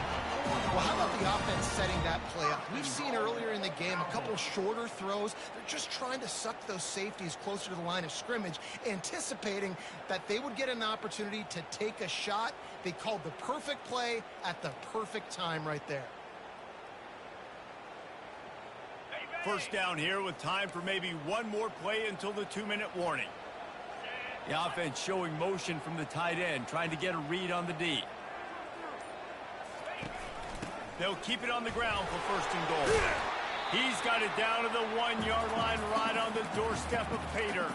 C: Well, how about the offense setting that play up? We've seen earlier in the game a couple shorter throws. They're just trying to suck those safeties closer to the line of scrimmage, anticipating that they would get an opportunity to take a shot. They called the perfect play at the perfect time right there.
A: First down here with time for maybe one more play until the 2-minute warning. The offense showing motion from the tight end, trying to get a read on the D. They'll keep it on the ground for first and goal. He's got it down to the 1-yard line, right on the doorstep of Pater.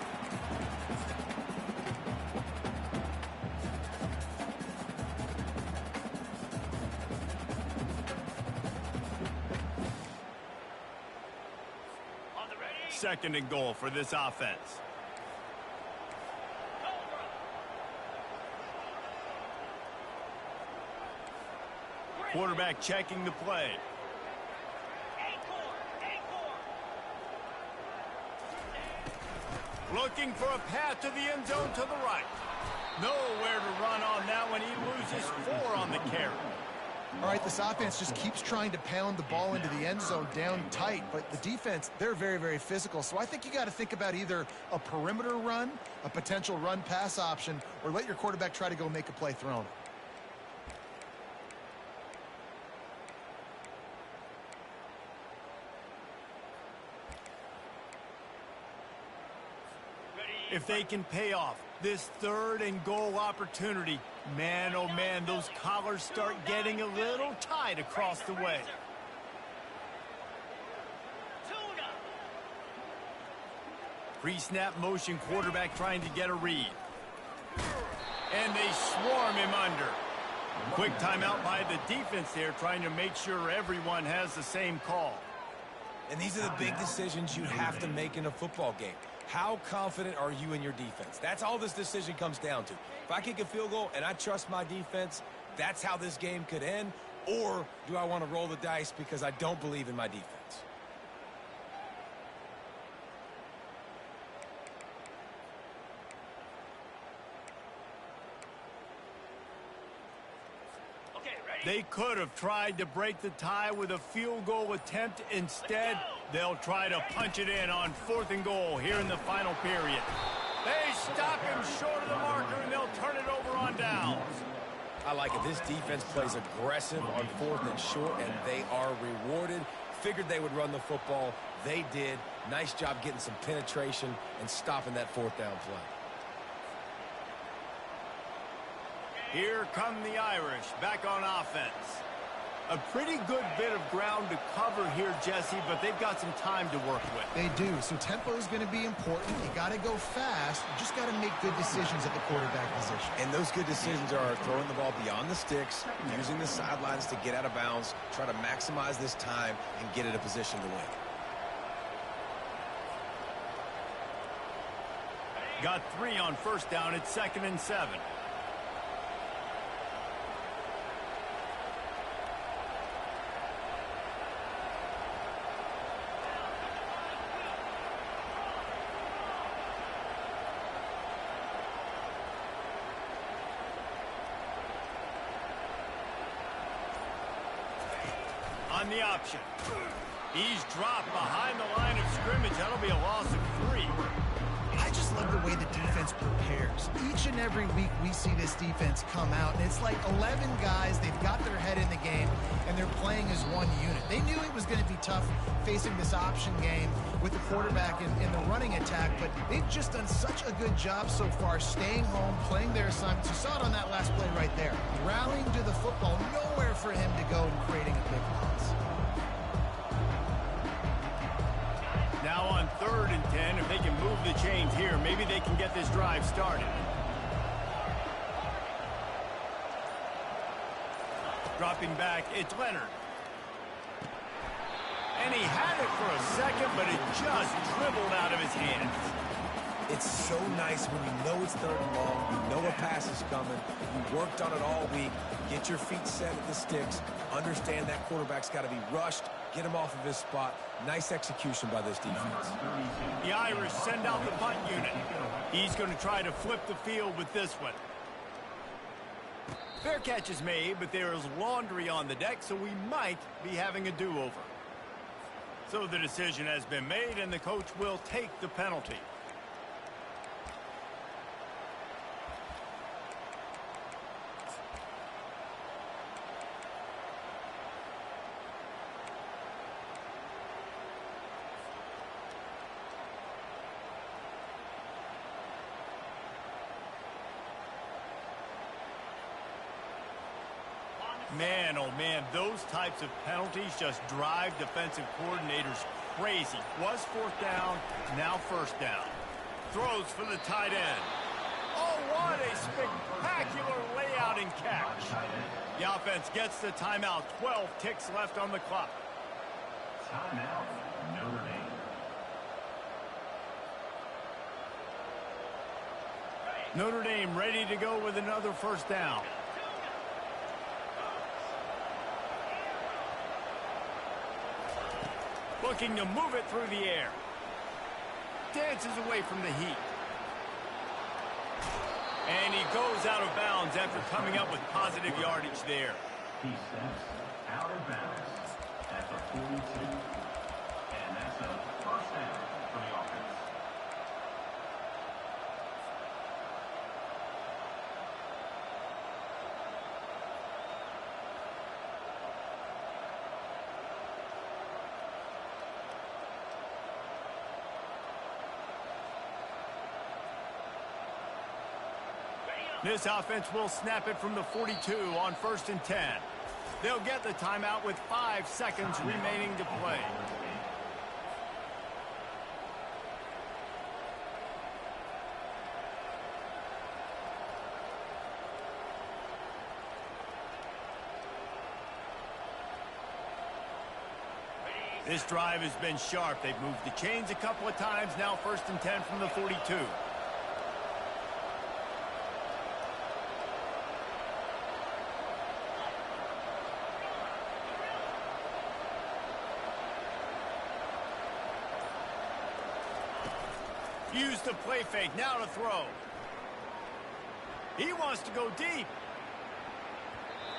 A: Second and goal for this offense. Quarterback checking the play. Looking for a path to the end zone to the right. Nowhere to run on that one. He loses 4 on the carry.
C: All right, this offense just keeps trying to pound the ball into the end zone down tight, but the defense, they're very, very physical. So I think you got to think about either a perimeter run, a potential run-pass option, or let your quarterback try to go make a play thrown.
A: If they can pay off this third and goal opportunity, man, oh man, those collars start getting a little tight across the way. Pre-snap motion, quarterback trying to get a read. And they swarm him under. Quick timeout by the defense there, trying to make sure everyone has the same call.
B: And these are the big decisions you have to make in a football game. How confident are you in your defense? That's all this decision comes down to. If I kick a field goal and I trust my defense, that's how this game could end. Or do I want to roll the dice because I don't believe in my defense?
A: They could have tried to break the tie with a field goal attempt. Instead, they'll try to punch it in on 4th and goal here in the final period. They stop him short of the marker, and they'll turn it over on downs.
B: I like it. This defense plays aggressive on 4th and short, and they are rewarded. Figured they would run the football. They did. Nice job getting some penetration and stopping that 4th down play.
A: Here come the Irish back on offense. A pretty good bit of ground to cover here, Jesse, but they've got some time to work with.
C: They do. So tempo is going to be important. You got to go fast. You just got to make good decisions at the quarterback position.
B: And those good decisions are throwing the ball beyond the sticks, using the sidelines to get out of bounds, try to maximize this time and get in a position to win.
A: Got 3 on first down. It's 2nd and 7. On the option. He's dropped behind the line of scrimmage. That'll be a loss of 3.
C: I just love the way the defense prepares. Each and every week we see this defense come out, and it's like 11 guys. They've got their head in the game, and they're playing as one unit. They knew it was going to be tough facing this option game with the quarterback in the running attack, but they've just done such a good job so far staying home, playing their assignments. You saw it on that last play right there. Rallying to the football, nowhere for him to go and creating a big loss.
A: Now on 3rd and 10, if they can move the chains here, maybe they can get this drive started. Dropping back, it's Leonard. And he had it for a second, but it just dribbled out of his hands.
B: It's so nice when you know it's 3rd and long, you know a pass is coming, you worked on it all week, get your feet set at the sticks, understand that quarterback's got to be rushed, get him off of his spot. Nice execution by this defense.
A: The Irish send out the punt unit. He's going to try to flip the field with this one. Fair catch is made, but there is laundry on the deck, so we might be having a do-over. So the decision has been made, and the coach will take the penalty. Man, oh man, those types of penalties just drive defensive coordinators crazy. Was fourth down, now first down. Throws for the tight end. Oh, what a spectacular layout and catch. The offense gets the timeout. 12 ticks left on the clock.
D: Timeout, Notre Dame.
A: Notre Dame ready to go with another first down. Looking to move it through the air. Dances away from the heat. And he goes out of bounds after coming up with positive yardage there.
D: He steps out of bounds at the 42. And that's a first down for the offense.
A: This offense will snap it from the 42 on 1st and 10. They'll get the timeout with 5 seconds remaining to play. This drive has been sharp. They've moved the chains a couple of times. Now 1st and 10 from the 42. Use the play fake, now to throw. He wants to go deep.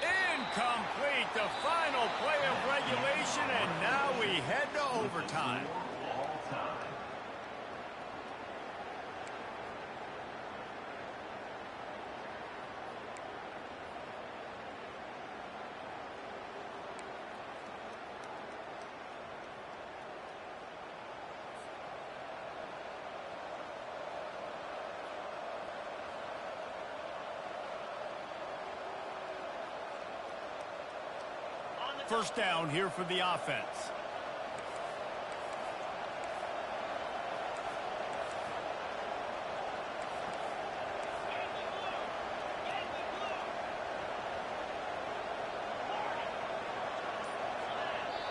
A: Incomplete, the final play of regulation, and now we head to overtime.
D: All time.
A: First down here for the offense.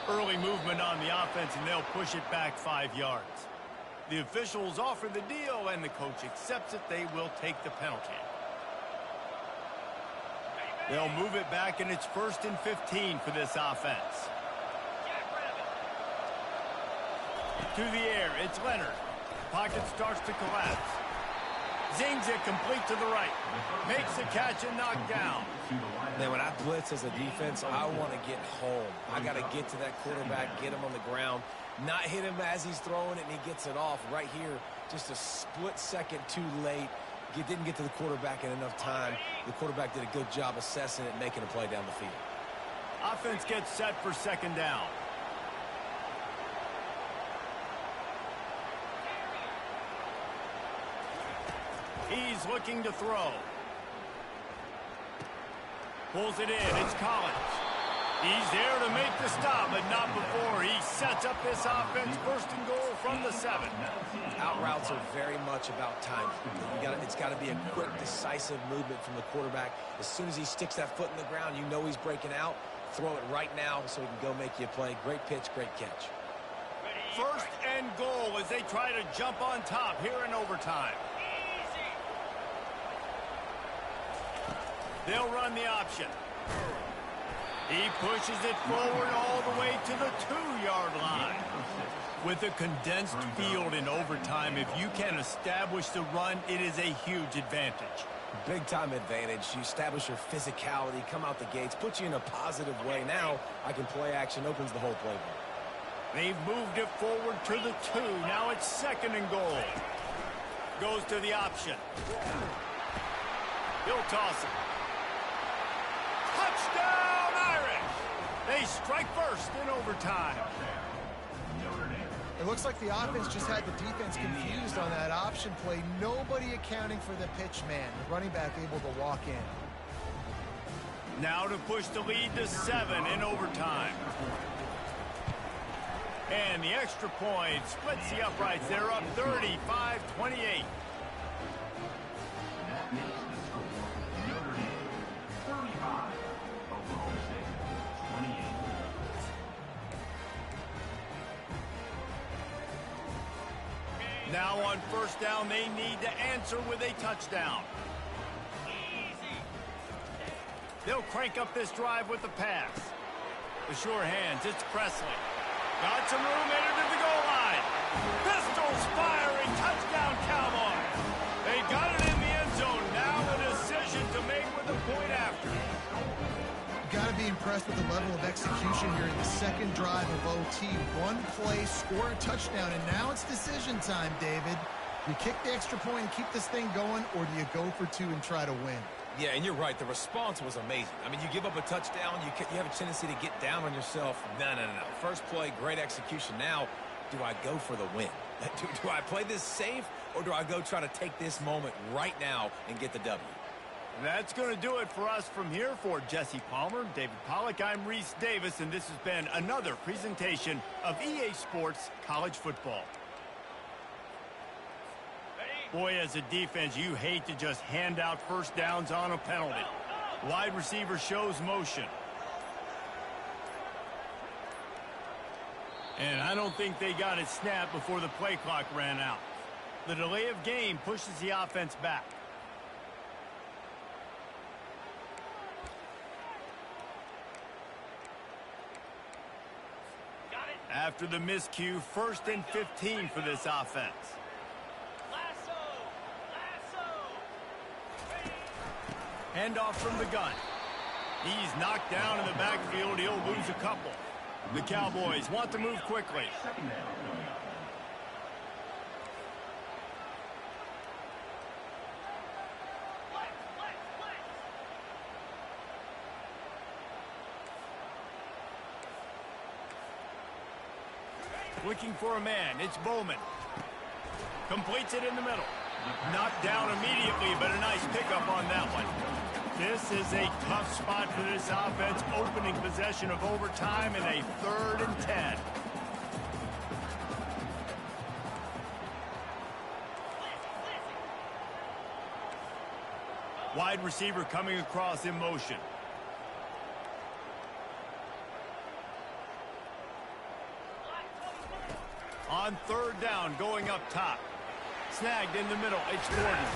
A: Early movement on the offense, and they'll push it back 5 yards. The officials offer the deal, and the coach accepts it. They will take the penalty. They'll move it back, and it's 1st and 15 for this offense. To the air, it's Leonard. Pocket starts to collapse. Zings it complete to the right. Makes the catch and knocked down.
B: Man, when I blitz as a defense, I want to get home. I got to get to that quarterback, get him on the ground, not hit him as he's throwing it, and he gets it off. Right here, just a split second too late. Didn't get to the quarterback in enough time. The quarterback did a good job assessing it and making a play down the field.
A: Offense gets set for 2nd down. He's looking to throw. Pulls it in. It's Collins. He's there to make the stop, but not before. He sets up this offense 1st and goal from the 7.
B: Out routes are very much about timing. It's got to be a quick, decisive movement from the quarterback. As soon as he sticks that foot in the ground, you know he's breaking out. Throw it right now so he can go make you a play. Great pitch, great catch.
A: 1st and goal as they try to jump on top here in overtime. They'll run the option. He pushes it forward all the way to the 2-yard line. With a condensed field in overtime, if you can establish the run, it is a huge advantage.
B: Big-time advantage. You establish your physicality, come out the gates, put you in a positive way. Now, I can play action, opens the whole playbook.
A: They've moved it forward to the 2. Now it's 2nd and goal. Goes to the option. He'll toss it. Touchdown, Irish! They strike first in overtime.
C: It looks like the offense just had the defense confused on that option play. Nobody accounting for the pitch man. The running back able to walk in.
A: Now to push the lead to 7 in overtime. And the extra point splits the uprights. They're up 35-28.
D: That makes the score Notre Dame 35, Oklahoma State 28.
A: Now on first down, they need to answer with a touchdown. They'll crank up this drive with the pass. The sure hands, it's Presley. Got some room, entered to the goal line. Pistols firing, touchdown Cowboys. They got it in the end zone. Now a decision to make with the point after.
C: Got to be impressed with the level of execution here in the second drive of OT. One play, score a touchdown, and now it's decision time, David. You kick the extra point and keep this thing going, or do you go for 2 and try to win?
B: Yeah, and you're right. The response was amazing. I mean, you give up a touchdown, you have a tendency to get down on yourself. No. First play, great execution. Now, do I go for the win? Do I play this safe, or do I go try to take this moment right now and get the W?
A: That's going to do it for us from here. For Jesse Palmer, David Pollack, I'm Reese Davis, and this has been another presentation of EA Sports College Football. Boy, as a defense, you hate to just hand out first downs on a penalty. Wide receiver shows motion. And I don't think they got it snapped before the play clock ran out. The delay of game pushes the offense back. After the miscue, 1st and 15 for this offense. Handoff from the gun. He's knocked down in the backfield. He'll lose a couple. The Cowboys want to move quickly.
D: Second down coming up.
A: Looking for a man. It's Bowman. Completes it in the middle. Knocked down immediately, but a nice pickup on that one. This is a tough spot for this offense. Opening possession of overtime in a 3rd and 10. Wide receiver coming across in motion. On 3rd down, going up top. Snagged in the middle, it's Gordon.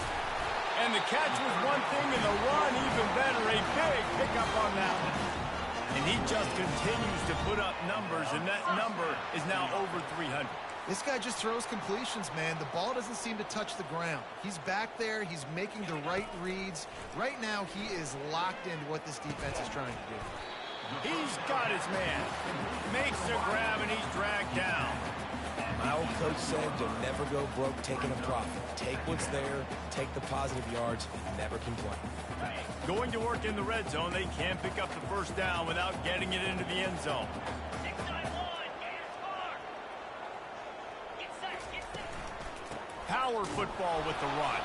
A: And the catch was one thing, and the run even better. A big pickup on that one. And he just continues to put up numbers, and that number is now over 300.
C: This guy just throws completions, man. The ball doesn't seem to touch the ground. He's back there. He's making the right reads. Right now, he is locked into what this defense is trying to do.
A: He's got his man. Makes the grab, and he's dragged down.
B: My old coach said you'll never go broke taking a profit. Take what's there, take the positive yards, and never complain.
A: Going to work in the red zone, they can't pick up the first down without getting it into the end zone. Power football with the run.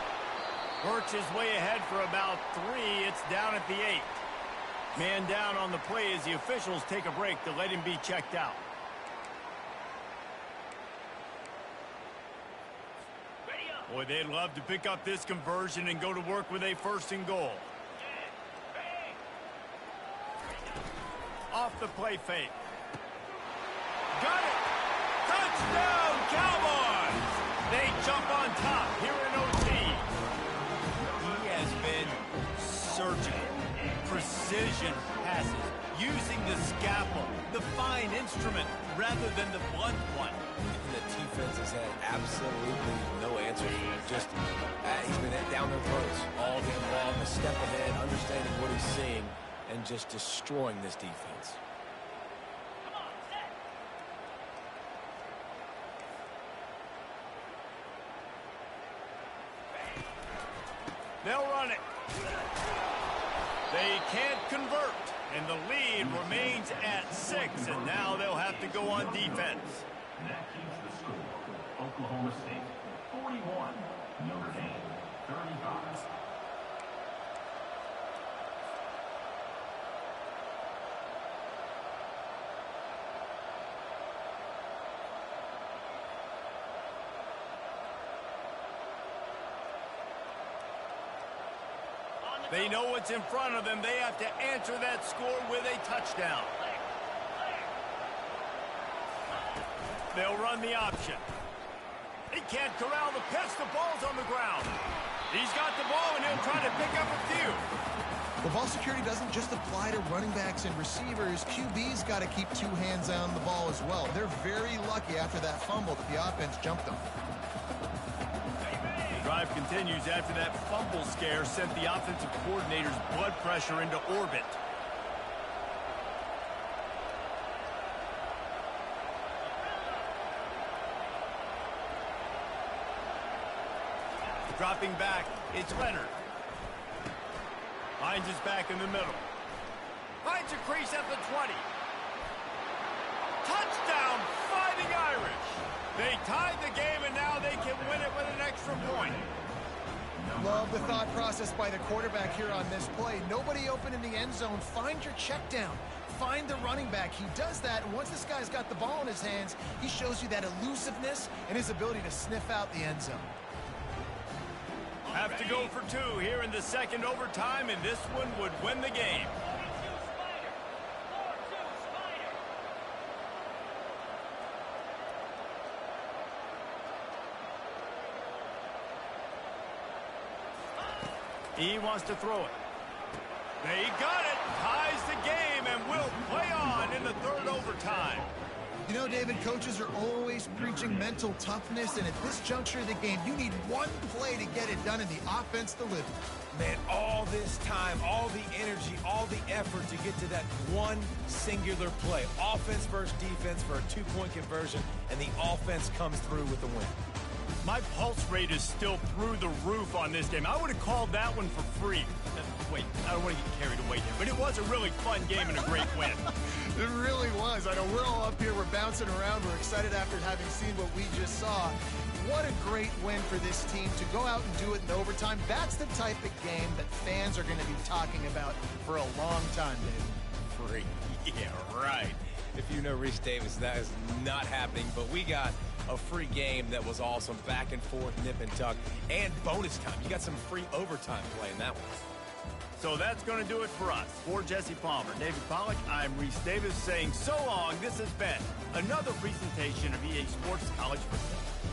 A: Works his way ahead for about 3. It's down at the 8. Man down on the play as the officials take a break to let him be checked out. Boy, they'd love to pick up this conversion and go to work with a 1st and goal. Off the play fake. Got it! Touchdown, Cowboys! They jump on top here in OT. He has been surgical. Precision passes. using the scalpel, the fine instrument, rather than the blunt one.
B: And the defense has had absolutely no answer. Just, he's been down their throats all game long, a step ahead, understanding what he's seeing, and just destroying this defense.
A: They'll run it. They can't convert, and the lead remains at 6, and now they'll have to go on defense.
D: That keeps the score. Oklahoma State 41, Notre Dame 35.
A: They know what's in front of them. They have to answer that score with a touchdown. They'll run the option. He can't corral the pitch. The ball's on the ground. He's got the ball, and he'll try to pick up a few.
C: The ball security doesn't just apply to running backs and receivers. QB's got to keep two hands on the ball as well. They're very lucky after that fumble that the offense jumped them.
A: Drive continues after that fumble scare sent the offensive coordinator's blood pressure into orbit. Dropping back, it's Leonard. Finds his back in the middle. Finds a crease at the 20. Touchdown, Fighting Irish. They tied the game, and now they can win it with an extra point.
C: Love the thought process by the quarterback here on this play. Nobody open in the end zone. Find your check down. Find the running back. He does that, and once this guy's got the ball in his hands, he shows you that elusiveness and his ability to sniff out the end zone.
A: Have to go for 2 here in the second overtime, and this one would win the game. He wants to throw it. They got it. Ties the game and will play on in the third overtime.
C: You know, David, coaches are always preaching mental toughness, and at this juncture of the game, you need one play to get it done, and the offense delivers.
B: Man, all this time, all the energy, all the effort to get to that one singular play. Offense versus defense for a 2-point conversion, and the offense comes through with the win.
A: My pulse rate is still through the roof on this game. I would have called that one for free. Wait, I don't want to get carried away here, but it was a really fun game and a great win.
C: It really was. I know we're all up here, we're bouncing around, we're excited after having seen what we just saw. What a great win for this team to go out and do it in overtime. That's the type of game that fans are going to be talking about for a long time, David.
B: Free. Yeah, right. If you know Reese Davis, that is not happening, but we got a free game that was awesome, back and forth, nip and tuck, and bonus time. You got some free overtime play in that one.
A: So that's going to do it for us. For Jesse Palmer, David Pollack, I'm Reese Davis saying so long. This has been another presentation of EA Sports College Football.